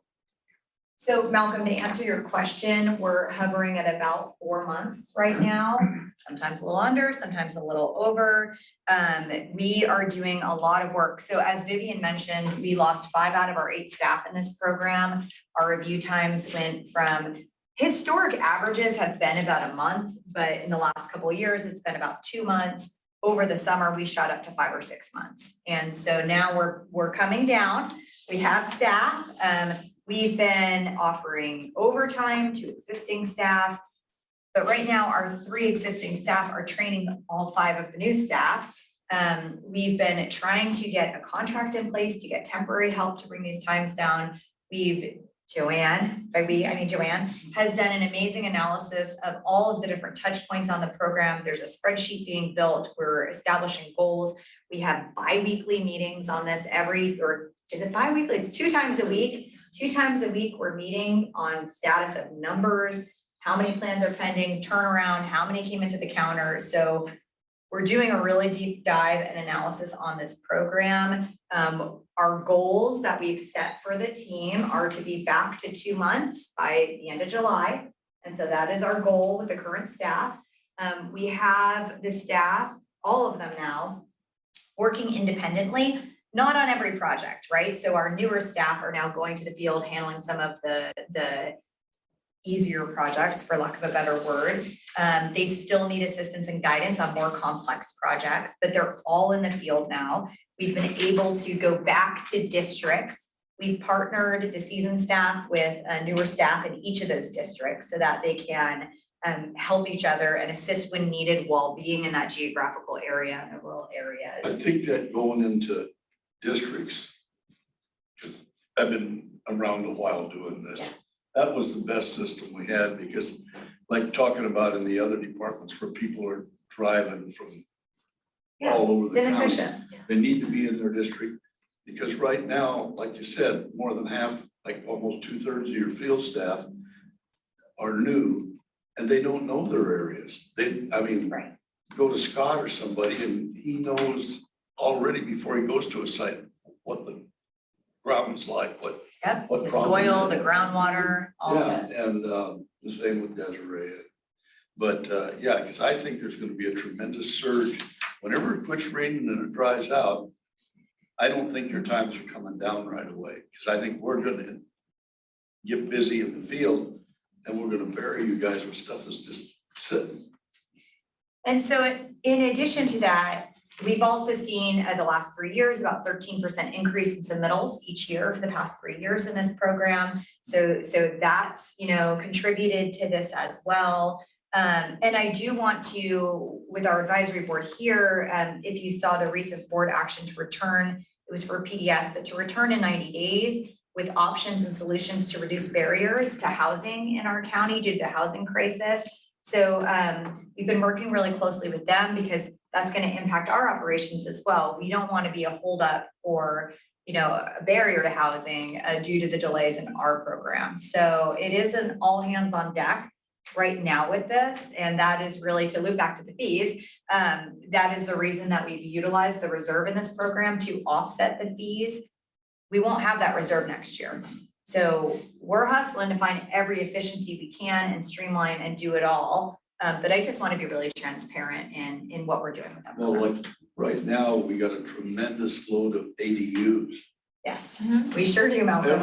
So Malcolm, to answer your question, we're hovering at about 4 months right now, sometimes a little under, sometimes a little over. We are doing a lot of work. So as Vivian mentioned, we lost 5 out of our 8 staff in this program. Our review times went from historic averages have been about a month, but in the last couple of years, it's been about 2 months. Over the summer, we shot up to 5 or 6 months. And so now we're coming down. We have staff. We've been offering overtime to existing staff. But right now, our 3 existing staff are training all 5 of the new staff. We've been trying to get a contract in place to get temporary help to bring these times down. Joanne, by we, I mean Joanne, has done an amazing analysis of all of the different touch points on the program. There's a spreadsheet being built. We're establishing goals. We have bi-weekly meetings on this or is it bi-weekly? It's 2 times a week. 2 times a week, we're meeting on status of numbers, how many plans are pending, turnaround, how many came into the counter. So we're doing a really deep dive and analysis on this program. Our goals that we've set for the team are to be back to 2 months by the end of July. And so that is our goal with the current staff. We have the staff, all of them now, working independently, not on every project, right? So our newer staff are now going to the field, handling some of the easier projects, for lack of a better word. They still need assistance and guidance on more complex projects, but they're all in the field now. We've been able to go back to districts. We've partnered the seasoned staff with newer staff in each of those districts so that they can help each other and assist when needed while being in that geographical area and the rural areas. I think that going into districts, because I've been around a while doing this, that was the best system we had, because like talking about in the other departments where people are driving from all over the county, they need to be in their district, because right now, like you said, more than half, like almost 2/3 of your field staff are new and they don't know their areas. Go to Scott or somebody and he knows already before he goes to a site what the ground's like, what the soil, the groundwater, all of it. And the same with Desiree. But yeah, because I think there's going to be a tremendous surge. Whenever it quits raining and it dries out, I don't think your times are coming down right away, because I think we're going to get busy in the field and we're going to bury you guys with stuff that's just sitting. And so in addition to that, we've also seen the last 3 years, about 13% increase in submittals each year for the past 3 years in this program. So that's, contributed to this as well. And I do want to, with our advisory board here, if you saw the recent board action to return, it was for PDS, but to return in 90 days with options and solutions to reduce barriers to housing in our county due to the housing crisis. So we've been working really closely with them, because that's going to impact our operations as well. We don't want to be a holdup or, a barrier to housing due to the delays in our program. So it is an all hands on deck right now with this. And that is really, to loop back to the fees, that is the reason that we've utilized the reserve in this program to offset the fees. We won't have that reserve next year. So we're hustling to find every efficiency we can and streamline and do it all. But I just want to be really transparent in what we're doing with them. Well, like right now, we got a tremendous load of ADUs. Yes, we sure do, Malcolm.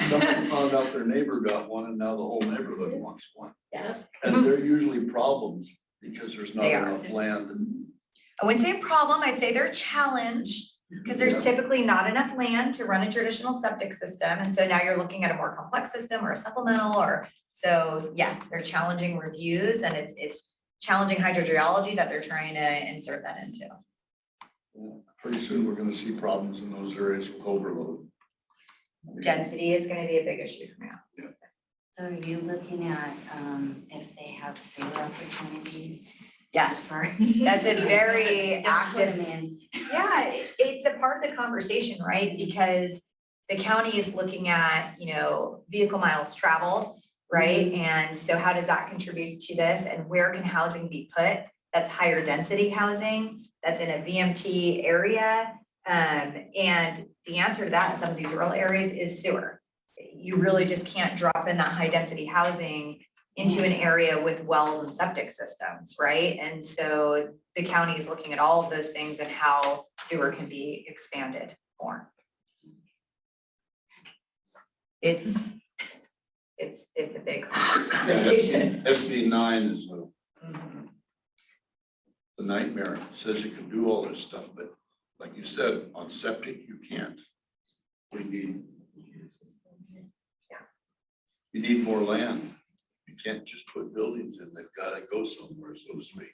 Somebody found out their neighbor got one and now the whole neighborhood wants one. Yes. And they're usually problems because there's not enough land. I wouldn't say a problem, I'd say they're challenged, because there's typically not enough land to run a traditional septic system. And so now you're looking at a more complex system or a supplemental, so yes, they're challenging reviews, and it's challenging hydrogeology that they're trying to insert that into. Pretty soon, we're going to see problems in those areas with overload. Density is going to be a big issue for now. Yeah. So are you looking at if they have solar opportunities? Yes, that's a very active. Yeah, it's a part of the conversation, right? Because the county is looking at, vehicle miles traveled, right? And so how does that contribute to this, and where can housing be put? That's higher density housing, that's in a VMT area. And the answer to that in some of these rural areas is sewer. you really just can't drop in that high density housing into an area with wells and septic systems, right? And so the county is looking at all of those things and how sewer can be expanded more. It's a big conversation. SB 9 is Mhm. a nightmare. It says you can do all this stuff, but like you said, on septic, you can't. We need. You need more land. You can't just put buildings in, they've gotta go somewhere, so to speak.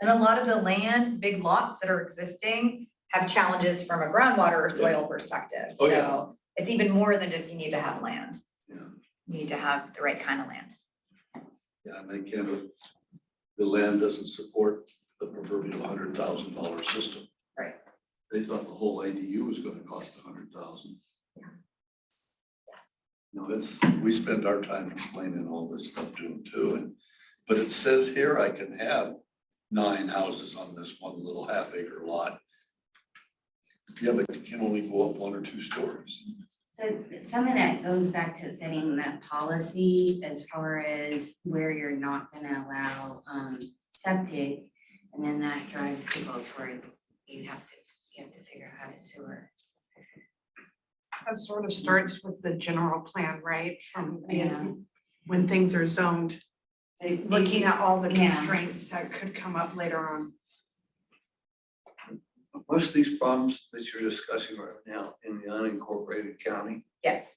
And a lot of the land, big lots that are existing have challenges from a groundwater or soil perspective. Oh, yeah. So it's even more than just you need to have land. Yeah. You need to have the right kind of land. Yeah, and they can't, the land doesn't support the proverbial $100,000 system. Right. They thought the whole ADU was gonna cost $100,000. No, we spend our time explaining all this stuff to them too, but it says here I can have 9 houses on this one little half-acre lot. Yeah, but you can only go up 1 or 2 stories. So some of that goes back to setting that policy as far as where you're not gonna allow septic. And then that drives people toward you have to figure out how to sewer. That sort of starts with the general plan, right? From Yeah. when things are zoned, looking at all the Yeah. constraints that could come up later on. Most of these problems that you're discussing right now in the unincorporated county, Yes.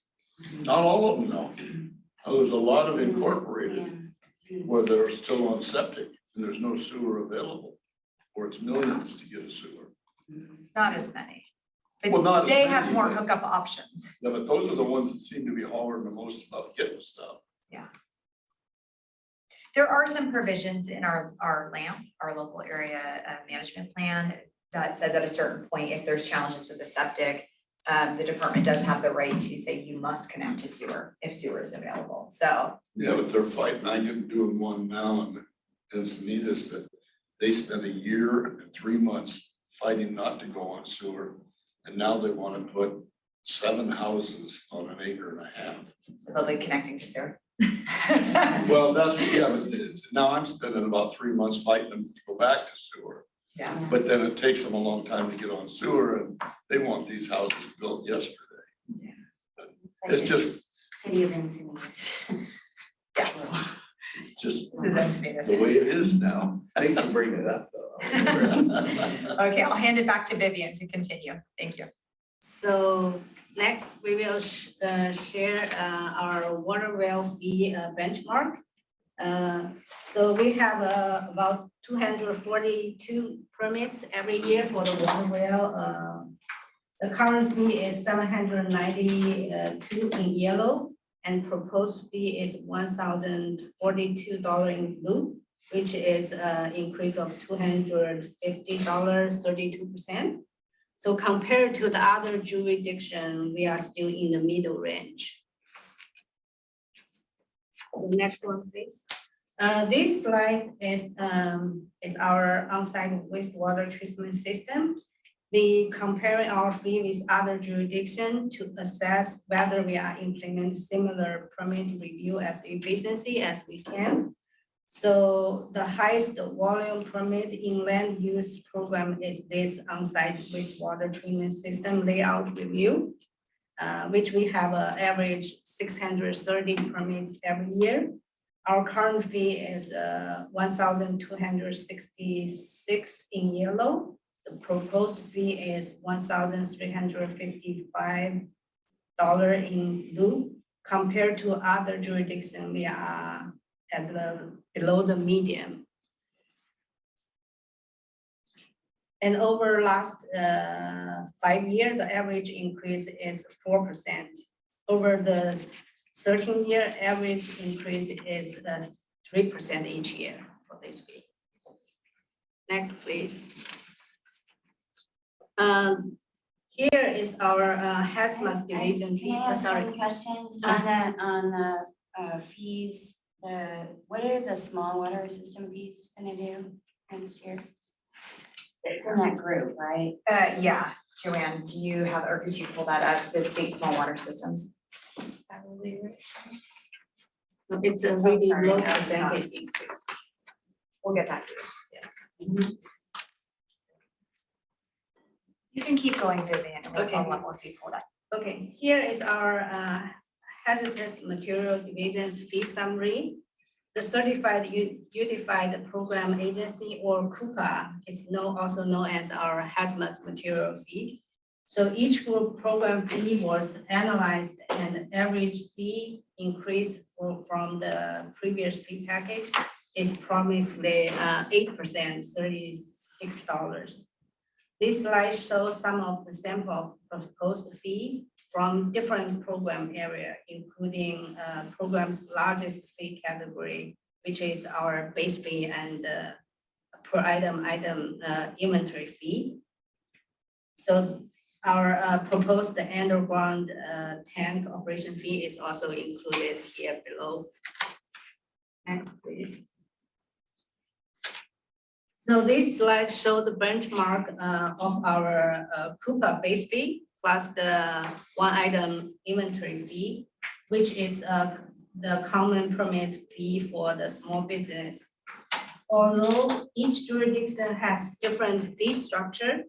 Not all of them, no. There's a lot of incorporated where they're still on septic and there's no sewer available, or it's millions to get a sewer. Not as many. Well, not But as they have many, more but- hookup options. Yeah, but those are the ones that seem to be hollering the most about getting stuff. There are some provisions in our LAMP, our local area management plan, that says at a certain point, if there's challenges with the septic, the department does have the right to say you must connect to sewer if sewer is available. So Yeah, but they're fighting. I didn't do one now, and Encinitas that they spent 1 year and 3 months fighting not to go on sewer. And now they want to put 7 houses on 1.5 acres. so they'll be connecting to sewer. Well, that's what, yeah, but now I'm spending about 3 months fighting them to go back to sewer. Yeah. But then it takes them a long time to get on sewer, and they want these houses built yesterday. It's just, City of Encinitas. Yes. it's just This is Encinitas. the way it is now. thanks for bringing it up though. Okay, I'll hand it back to Vivian to continue. Thank you. So next, we will share our water well fee benchmark. So we have about 242 permits every year for the water well. The current fee is $792 in yellow, and proposed fee is $1,042 in blue, which is an increase of $250, 32%. So compared to the other jurisdiction, we are still in the middle range. The next one, please. This slide is our on-site wastewater treatment system. We comparing our fee with other jurisdiction to assess whether we are implementing similar permit review as efficiency as we can. So the highest volume permit in land use program is this on-site wastewater treatment system layout review, which we have an average 630 permits every year. Our current fee is $1,266 in yellow. The proposed fee is $1,355 in blue. Compared to other jurisdictions, we are at below the median. And over last 5 years, the average increase is 4%. Over the 13-year average increase is 3% each year for this fee. Next, please. Here is our hazmat division fee. Can I ask Sorry. one question on the fees? What are the small water system fees gonna do next year? It's in that group, right? Yeah, Joanne, do you have, or could you pull that up, the state small water systems? It's a really sorry, low no, it's not. percentage increase. We'll get back to it. You can keep going, Vivian, and we'll Okay. follow up once you pull that. Okay, here is our hazardous material division's fee summary. The Certified Unified Program Agency, or CUPA, is also known as our hazmat material fee. So each group program fee was analyzed and average fee increase from the previous fee package is promisingly 8%, $36. This slide shows some of the sample proposed fee from different program area, including program's largest fee category, which is our base fee and per item inventory fee. So our proposed underground tank operation fee is also included here below. Next, please. So this slide shows the benchmark of our CUPA base fee plus the one item inventory fee, which is the common permit fee for the small business. Although each jurisdiction has different fee structure,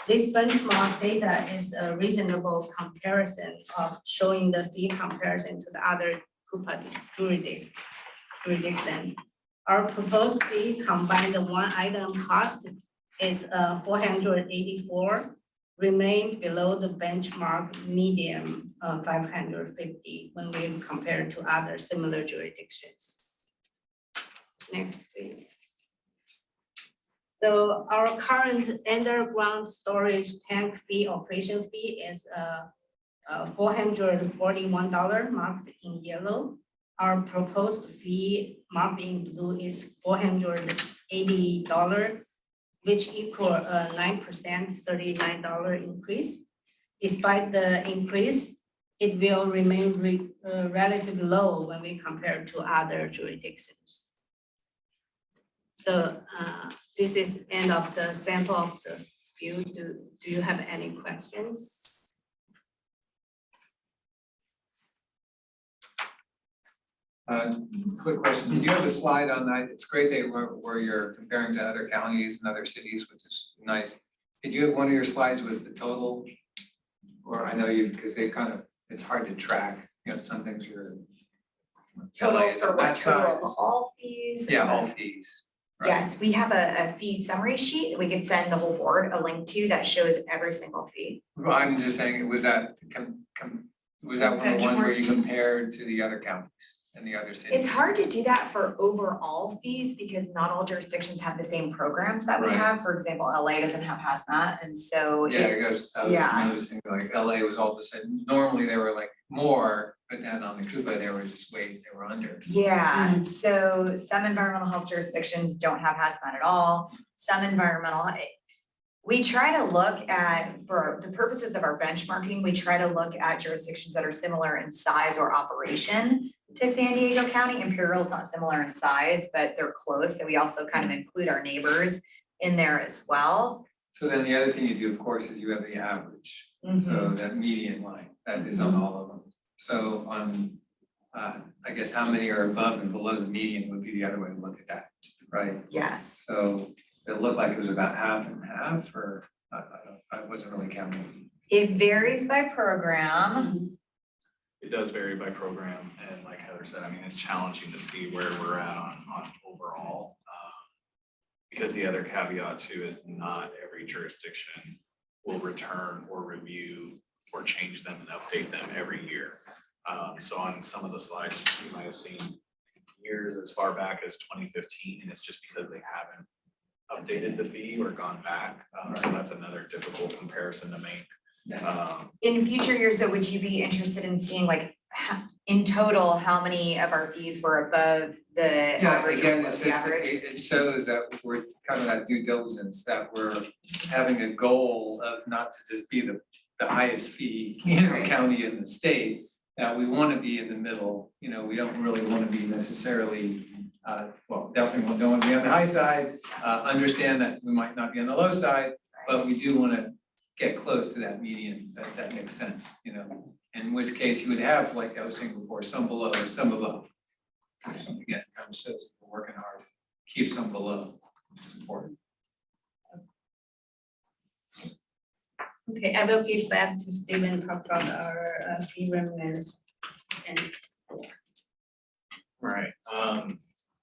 this benchmark data is a reasonable comparison of showing the fee comparison to the other CUPA jurisdiction. Our proposed fee combined the one item cost is 484, remain below the benchmark median 550 when we compare to other similar jurisdictions. Next, please. So our current underground storage tank fee operation fee is $441 marked in yellow. Our proposed fee marked in blue is $480, which equal 9%, $39 increase. Despite the increase, it will remain relatively low when we compare to other jurisdictions. So this is end of the sample of the view. Do you have any questions? Quick question, did you have a slide on that? It's great that where you're comparing to other counties and other cities, which is nice. Did you have one of your slides was the total? Or I know you, because they kind of, it's hard to track, some things are. Total for what, total of Size. all fees? Yeah, or- all fees. Right. Yes, we have a fee summary sheet that we could send the whole board a link to that shows every single fee. Well, I'm just saying, was that, was that one of the ones where you compared to the other counties and the other cities? It's hard to do that for overall fees because not all jurisdictions have the same programs that we Right. have. For example, LA doesn't have hazmat, and so. Yeah, it goes, I was Yeah. noticing like LA was all of a sudden, normally they were like more, but then on the CUPA, they were just they were under. Yeah, and so some environmental health jurisdictions don't have hazmat at all. Some we try to look at, for the purposes of our benchmarking, we try to look at jurisdictions that are similar in size or operation to San Diego County. Imperial's not similar in size, but they're close. So we also kind of include our neighbors in there as well. So then the other thing you do, of course, is you have the average. So that median line, that is on all of them. So on, I guess how many are above and below the median would be the other way to look at that, right? Yes. So it looked like it was about half and half, or I wasn't really counting. It varies by program. It does vary by program, and like Heather said, I mean, it's challenging to see where we're at on overall. Because the other caveat too is not every jurisdiction will return or review or change them and update them every year. So on some of the slides, you might have seen years as far back as 2015, and it's just because they haven't updated the fee or gone back. So that's another difficult comparison to make. In future years, so would you be interested in seeing like in total, how many of our fees were above the average or Again, below it's the just, average? it shows that we're kind of that due diligence, that we're having a goal of not to just be the highest fee in a county in the state. That we want to be in the middle, we don't really want to be necessarily, well, definitely don't want to be on the high side. Understand that we might not be on the low side, but we do want to get close to that median, that makes sense, you know? In which case you would have, like I was saying before, some below or some above. Again, kind of shows we're working hard, to keep some below, which is important. Okay, I will give back to Steven to talk about our fee remnants and Right,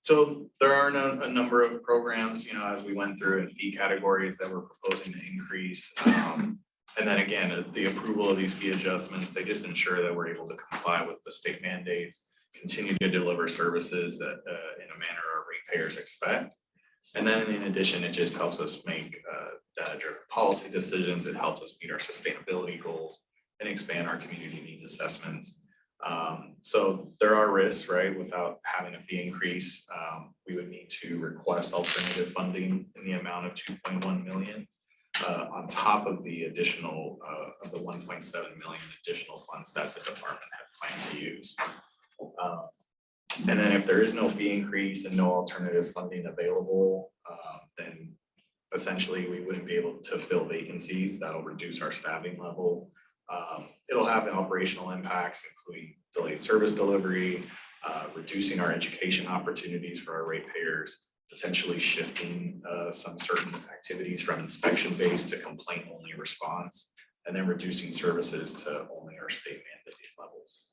so there are a number of programs, you know, as we went through and fee categories that we're proposing to increase. And then again, the approval of these fee adjustments, they just ensure that we're able to comply with the state mandates, continue to deliver services that, in a manner our ratepayers expect. And then in addition, it just helps us make data-driven policy decisions. It helps us meet our sustainability goals and expand our community needs assessments. So there are risks, right? Without having a fee increase, we would need to request alternative funding in the amount of 2.1 million on top of the additional of the 1.7 million additional funds that the department had planned to use. And then if there is no fee increase and no alternative funding available, then essentially we wouldn't be able to fill vacancies. That'll reduce our staffing level. It'll have operational impacts, including delayed service delivery, reducing our education opportunities for our ratepayers, potentially shifting some certain activities from inspection-based to complaint-only response, and then reducing services to only our state mandated levels.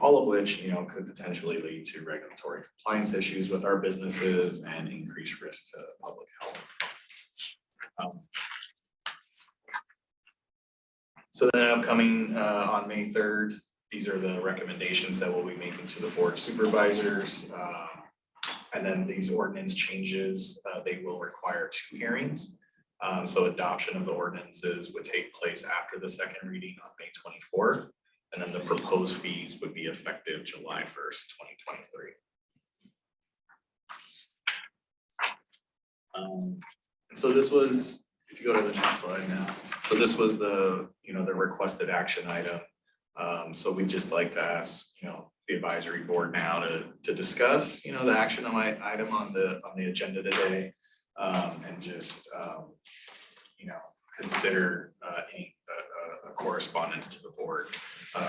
All of which, you know, could potentially lead to regulatory compliance issues with our businesses and increased risk to public health. So then upcoming on May 3rd, these are the recommendations that we'll be making to the board of supervisors. And then these ordinance changes, they will require 2 hearings. So adoption of the ordinances would take place after the second reading on May 24th. And then the proposed fees would be effective July 1st, 2023. And so this was, if you go to the next slide now, so this was the, you know, the requested action item. So we'd just like to ask, you know, the advisory board now to discuss, you know, the action item on the agenda today, and just, you know, consider any correspondence to the board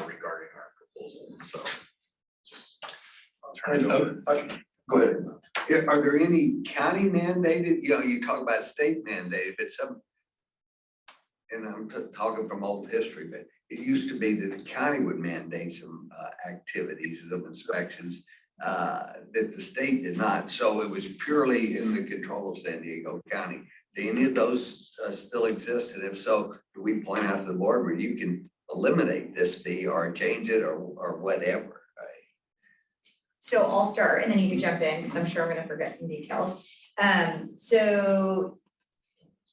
regarding our proposal. So I'll turn it over. Go ahead. Are there any county mandated, you know, you talk about state mandated, but some, and I'm talking from old history, but it used to be that the county would mandate some activities, some inspections that the state did not. So it was purely in the control of San Diego County. Do any of those still exist? And if so, do we point out to the board where you can eliminate this fee or change it or whatever? So I'll start and then you can jump in because I'm sure I'm gonna forget some details. So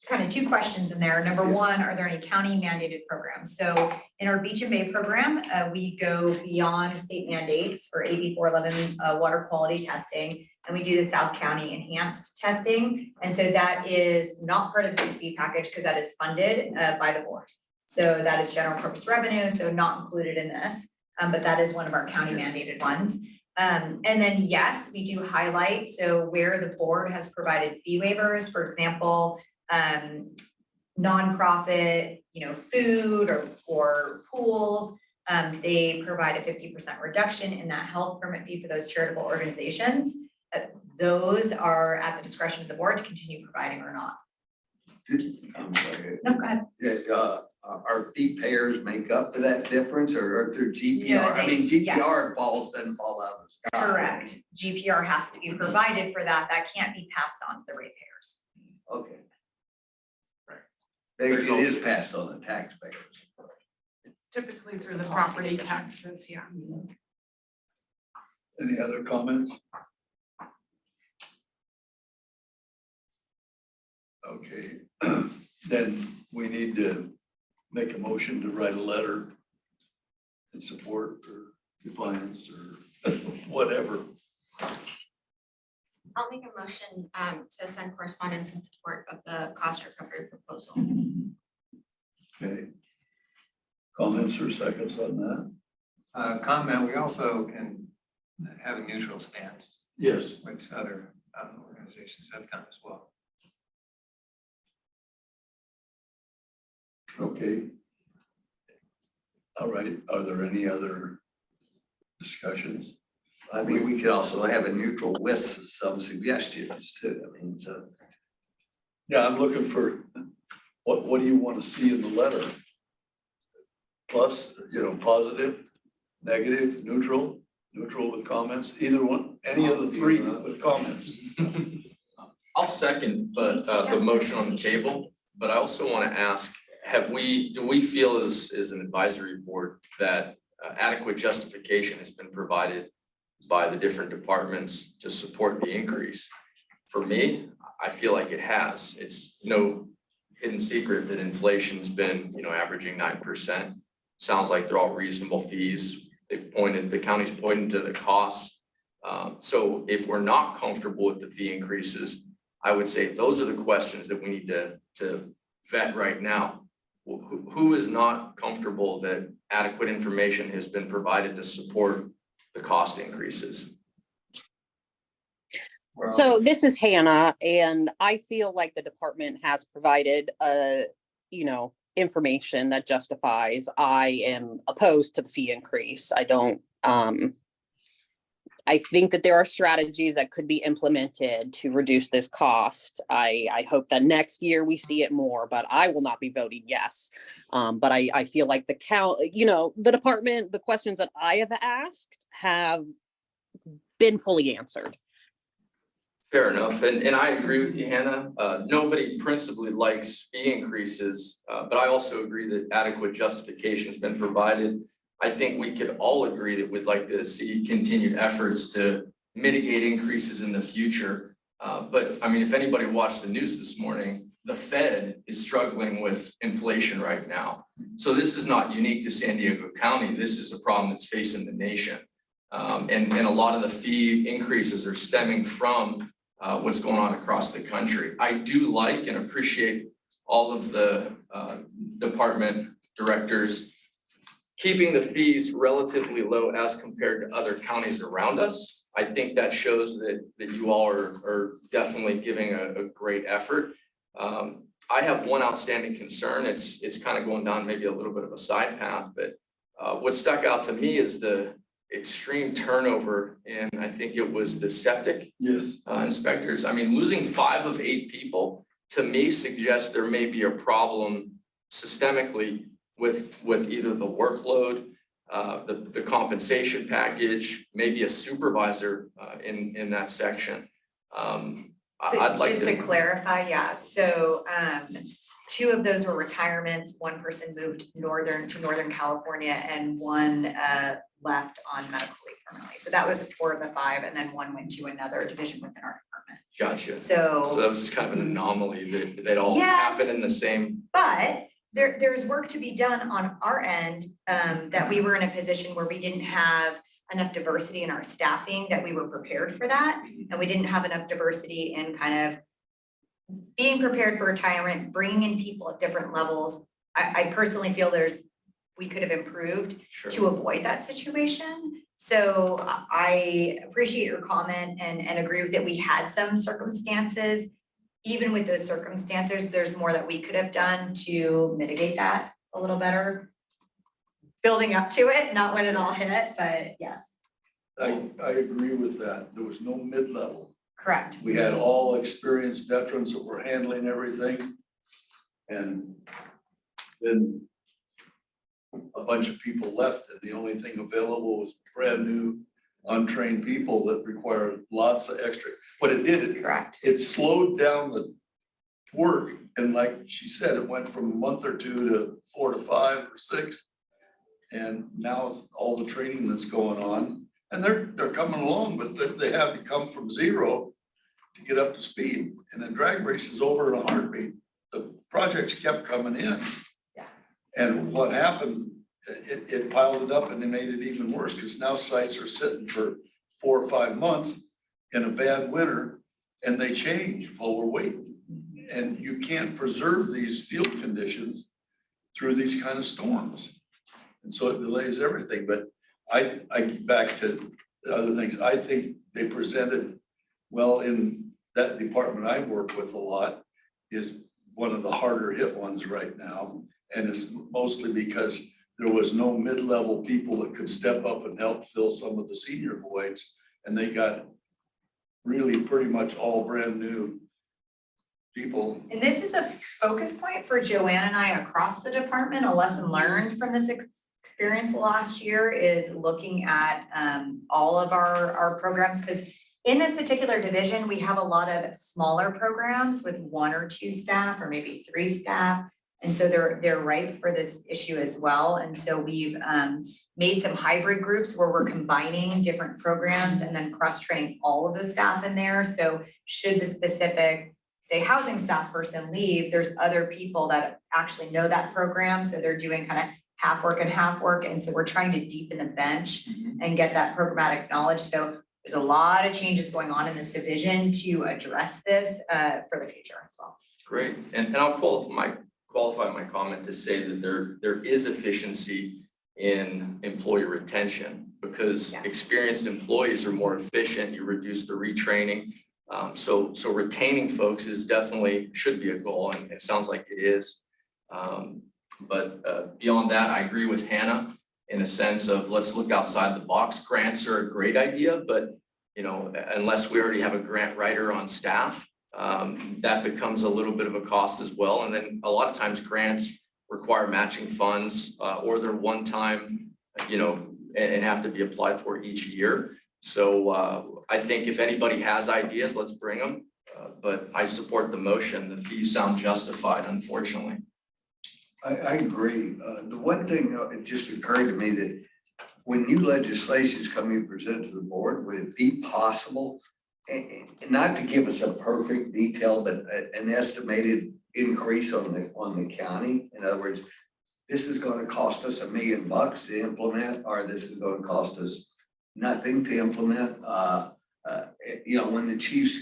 kind of 2 questions in there. Number 1, are there any county mandated programs? So in our Beach and Bay program, we go beyond state mandates for AB 411 water quality testing, and we do the South County enhanced testing. And so that is not part of this fee package because that is funded by the board. So that is general purpose revenue, so not included in this, but that is one of our county mandated ones. And then yes, we do highlight, so where the board has provided fee waivers, for example, nonprofit, you know, food or pools, they provide a 50% reduction in that health permit fee for those charitable organizations. Those are at the discretion of the board to continue providing or not. I'm sorry. No, go ahead. Yeah, our fee payers make up for that difference or through GPR? No, I mean, GPR yes. doesn't fall out of the sky. Correct. GPR has to be provided for that. That can't be passed on to the ratepayers. Okay. Right. It is passed on the taxpayers. typically through the property taxes, yeah. Any other comments? Okay, then we need to make a motion to write a letter in support or defiance or whatever. I'll make a motion to send correspondence in support of the cost recovery proposal. Okay. Comments or seconds on that? Comment, we also can have a neutral stance, Yes. which other organizations have done as well. Okay. All right, are there any other discussions? I mean, we could also have a neutral with some suggestions too. I mean, so. Yeah, I'm looking for, what do you want to see in the letter? Plus, positive, negative, neutral with comments, either one, any of the three with comments. I'll second, but the motion on the table, but I also want to ask, do we feel as an advisory board that adequate justification has been provided by the different departments to support the increase? For me, I feel like it has. It's no hidden secret that inflation's been, averaging 9%. Sounds like they're all reasonable fees. The county's pointed to the costs. So if we're not comfortable with the fee increases, I would say those are the questions that we need to vet right now. Who is not comfortable that adequate information has been provided to support the cost increases? So this is Hannah, and I feel like the department has provided, information that justifies. I am opposed to the fee increase. I don't, I think that there are strategies that could be implemented to reduce this cost. I hope that next year we see it more, but I will not be voting yes. But I feel like the department, the questions that I have asked have been fully answered. Fair enough, and I agree with you, Hannah. Nobody principally likes fee increases, but I also agree that adequate justification has been provided. I think we could all agree that we'd like to see continued efforts to mitigate increases in the future. But I mean, if anybody watched the news this morning, the Fed is struggling with inflation right now. So this is not unique to San Diego County. This is a problem that's facing the nation. And a lot of the fee increases are stemming from what's going on across the country. I do like and appreciate all of the department directors keeping the fees relatively low as compared to other counties around us. I think that shows that you all are definitely giving a great effort. I have one outstanding concern. It's kind of going down maybe a little bit of a side path, but what stuck out to me is the extreme turnover, and I think it was the septic inspectors. I mean, losing 5 of 8 people to me suggests there may be a problem systemically with either the workload, the compensation package, maybe a supervisor in that section. I'd like just to clarify, so 2 of those were retirements. 1 person moved to Northern California, and 1 left on medical leave permanently. So that was 4 of the 5, and then 1 went to another division within our department. Gotcha. So that was just kind of an anomaly that they all happen in the same. But there's work to be done on our end, that we were in a position where we didn't have enough diversity in our staffing, that we were prepared for that. And we didn't have enough diversity in kind of being prepared for retirement, bringing in people at different levels. I personally feel we could have improved to avoid that situation. So I appreciate your comment and agree with it. We had some circumstances. Even with those circumstances, there's more that we could have done to mitigate that a little better. Building up to it, not when it all hit, but yes. I agree with that. There was no mid-level. Correct. We had all experienced veterans that were handling everything. And then a bunch of people left, and the only thing available was brand new, untrained people that required lots of extra. What it did, it slowed down the work. And like she said, it went from a month or 2 to 4 to 5 or 6. And now all the training that's going on, and they're coming along, but they have to come from 0 to get up to speed. And then drag race is over in a heartbeat. The projects kept coming in. And what happened, it piled it up, and it made it even worse, because now sites are sitting for 4 or 5 months in a bad winter, and they change while we're waiting. And you can't preserve these field conditions through these kind of storms. And so it delays everything. But I get back to the other things. I think they presented well in that department I work with a lot, is one of the harder hit ones right now. And it's mostly because there was no mid-level people that could step up and help fill some of the senior voids. And they got really pretty much all brand new people. And this is a focus point for Joanne and I across the department. A lesson learned from this experience last year is looking at all of our programs, because in this particular division, we have a lot of smaller programs with 1 or 2 staff or maybe 3 staff. And so they're ripe for this issue as well. And so we've made some hybrid groups where we're combining different programs and then cross-training all of the staff in there. So should the specific, say, housing staff person leave, there's other people that actually know that program. So they're doing kind of half work and half work. And so we're trying to deepen the bench and get that programmatic knowledge. So there's a lot of changes going on in this division to address this for the future as well. Great, and I'll qualify my comment to say that there is efficiency in employee retention, because experienced employees are more efficient, you reduce the retraining. So retaining folks is definitely should be a goal, and it sounds like it is. But beyond that, I agree with Hannah in a sense of let's look outside the box. Grants are a great idea, but unless we already have a grant writer on staff, that becomes a little bit of a cost as well. And then a lot of times grants require matching funds or they're one time, and have to be applied for each year. So I think if anybody has ideas, let's bring them. But I support the motion. The fees sound justified, unfortunately. I agree. The one thing, it just occurred to me that when new legislation is coming presented to the board, would it be possible, and not to give us a perfect detail, but an estimated increase on the county? In other words, this is going to cost us $1 million to implement, or this is going to cost us nothing to implement. When the chiefs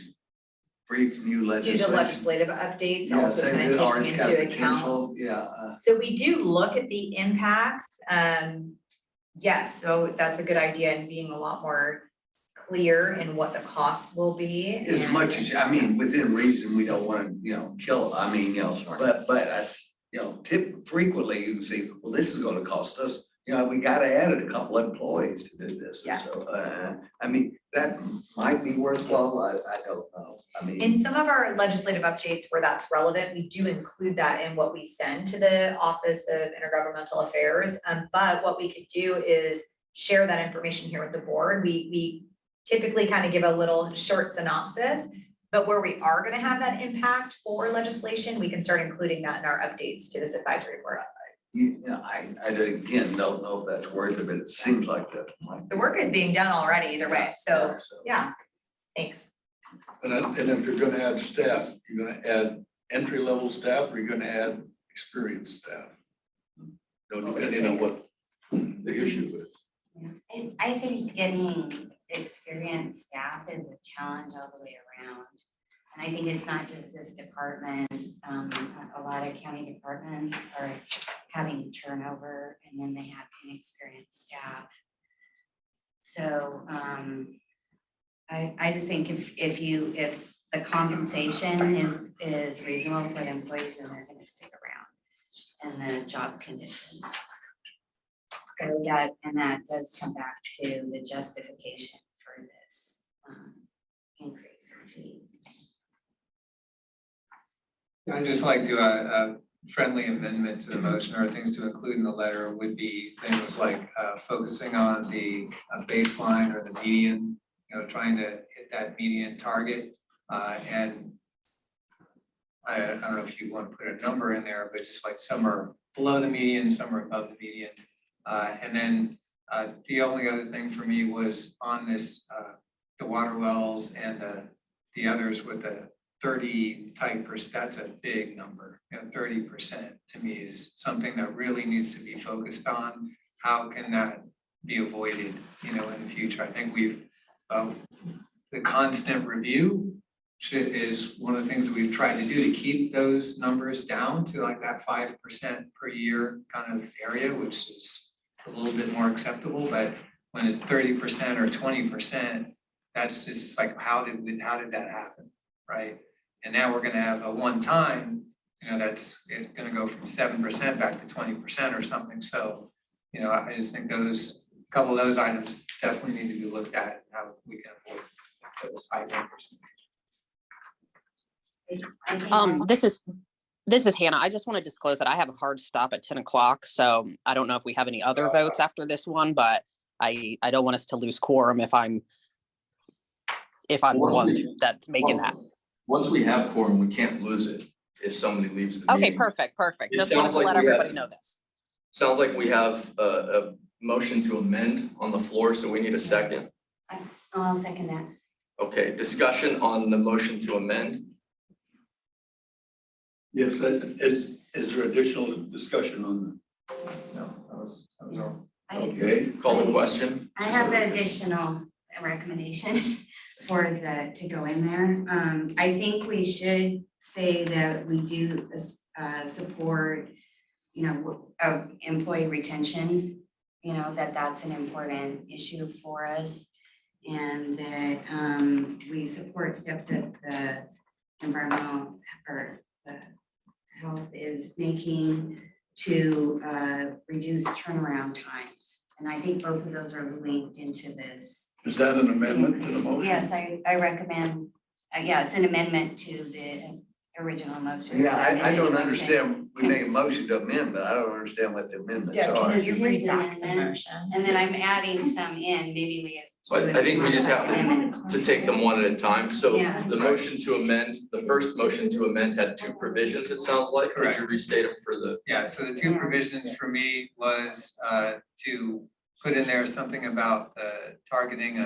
brief new Do legislation. the legislative updates, Yeah, also kind of taking into account. So we do look at the impacts. Yes, so that's a good idea, and being a lot more clear in what the costs will be. As much as, within reason, we don't want to, kill, but frequently you can say, well, this is going to cost us, we got to add a couple of employees to do this. Yes. So, that might be worthwhile. I don't know. In some of our legislative updates where that's relevant, we do include that in what we send to the Office of Intergovernmental Affairs. But what we could do is share that information here with the board. We typically kind of give a little short synopsis, but where we are going to have that impact for legislation, we can start including that in our updates to this advisory board. I again don't know if that's worth it, but it seems like that. The work is being done already either way. So yeah, thanks. And if you're going to add staff, you're going to add entry-level staff, or you're going to add experienced staff? Depending on what the issue is. I think getting experienced staff is a challenge all the way around. And I think it's not just this department. A lot of county departments are having turnover, and then they have inexperienced staff. So I just think if the compensation is reasonable for the employees, then they're going to stick around, and the job conditions. And that does come back to the justification for this increase in fees. I'd just like to a friendly amendment to the motion, or things to include in the letter would be things like focusing on the baseline or the median, trying to hit that median target. And I don't know if you want to put a number in there, but just like some are below the median, some are above the median. And then the only other thing for me was on this, the water wells and the others with the 30 type %, that's a big number. 30% to me is something that really needs to be focused on. How can that be avoided, in the future? I think we've, the constant review is one of the things that we've tried to do to keep those numbers down to like that 5% per year kind of area, which is a little bit more acceptable. But when it's 30% or 20%, that's just like, how did that happen, right? And now we're going to have a one-time that's it's gonna go from 7% back to 20% or something. So, I just think those, a couple of those items definitely need to be looked at, and how we can avoid those high numbers. This is Hannah. I just want to disclose that I have a hard stop at 10 o'clock. So I don't know if we have any other votes after this one, but I don't want us to lose quorum if I'm the one that's making that. Once we have quorum, we can't lose it if somebody leaves the Okay, meeting. perfect. It Just wanted sounds to like let we everybody have- know this. Sounds like we have a motion to amend on the floor, so we need a second. I'll second that. Okay, discussion on the motion to amend. Yes, is there additional discussion on No, that was all. I, okay? Call the question. I have an additional recommendation for to go in there. I think we should say that we do support, employee retention, that's an important issue for us. And that we support steps that the environmental or the health is making to reduce turnaround times. And I think both of those are linked into this. Is that an amendment to the motion? Yes, I recommend, it's an amendment to the original motion. Yeah, I don't Amended motion. understand, we make a motion to amend, but I don't understand what the amendments Yeah, are. can you It's read his back the amendment, motion? And then I'm adding some in, maybe we. So I think we just have to take them one at a time. So Yeah. the motion to amend, the first motion to amend had two provisions, it sounds like. Could you restate them for the? Yeah, so the two provisions for me was to put in there something about targeting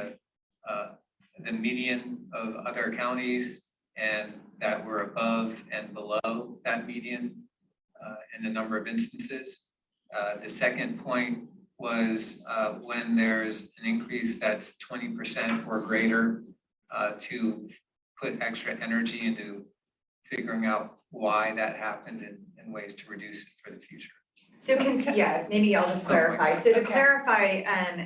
the median of other counties, and that we're above and below that median in a number of instances. The second point was when there's an increase that's 20% or greater, to put extra energy into figuring out why that happened and ways to reduce it for the future. So maybe I'll just Something like clarify. that. So to clarify,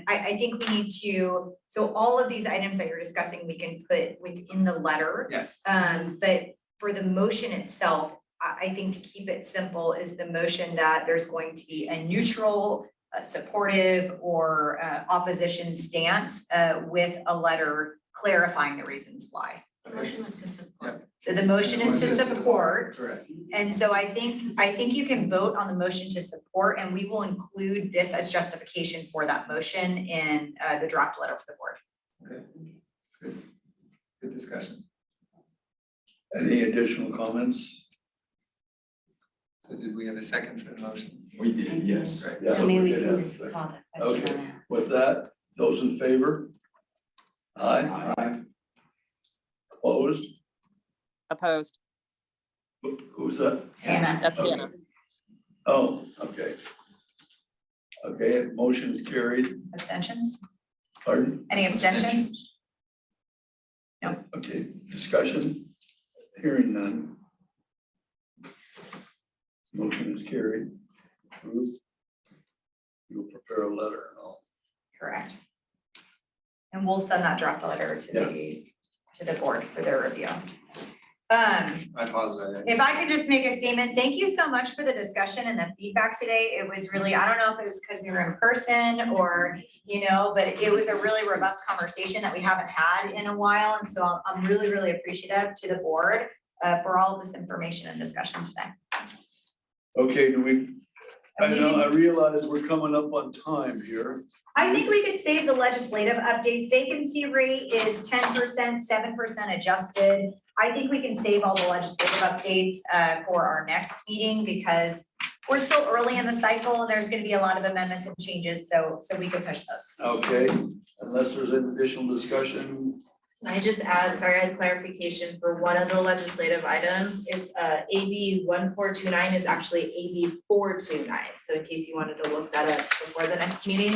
I think we need to, so all of these items that you're discussing, we can put within the letter. Yes. But for the motion itself, I think to keep it simple is the motion that there's going to be a neutral, supportive or opposition stance with a letter clarifying the reasons why. The motion was to support. So the motion is to support. Correct. And so I think you can vote on the motion to support, and we will include this as justification for that motion in the draft letter for the board. Okay. Good. Good discussion. Any additional comments? So did we have a second for the motion? We did, yes. Right. Yeah, So maybe we did can have just a call the question Okay. on that. With that, those in favor? Aye. Aye. Opposed? Opposed. Who's that? Hannah. That's Okay. Hannah. Oh, okay. Okay, motion is carried. Abstentions? Pardon? Any abstentions? No. Okay, discussion? Hearing none. Motion is carried. Approved. You'll prepare a letter and all. Correct. And we'll send that draft letter to the board for their review. I apologize. If I could just make a statement, thank you so much for the discussion and the feedback today. It was really, I don't know if it was because we were in person or, but it was a really robust conversation that we haven't had in a while. And so I'm really, really appreciative to the board for all of this information and discussion today. Okay, I realize we're coming up on time here. I think we could save the legislative updates. Vacancy rate is 10%, 7% adjusted. I think we can save all the legislative updates for our next meeting because we're still early in the cycle and there's going to be a lot of amendments and changes, so we could push those. Okay, unless there's an additional discussion. Can I just add, sorry, I had clarification for one of the legislative items. It's AB 1429 is actually AB 429. So in case you wanted to look that up before the next meeting,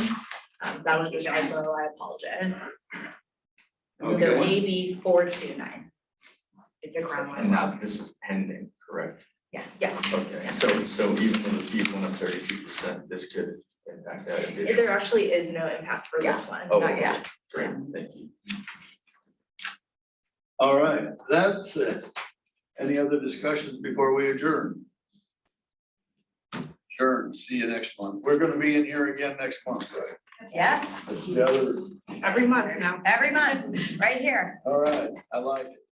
that was the typo, I apologize. So Okay. AB 429. It's a ground And now this is pending, correct? Yeah. Yes. Okay, so even when the fees went up 32%, this could impact that addition. There actually is no impact for this one. Oh, Not yet. great, thank you. All right, that's it. Any other discussions before we adjourn? Adjourn, see you next month. We're gonna be in here again next month, right? Yes, That's the other, Every month now. every month, right here. all right, I like it.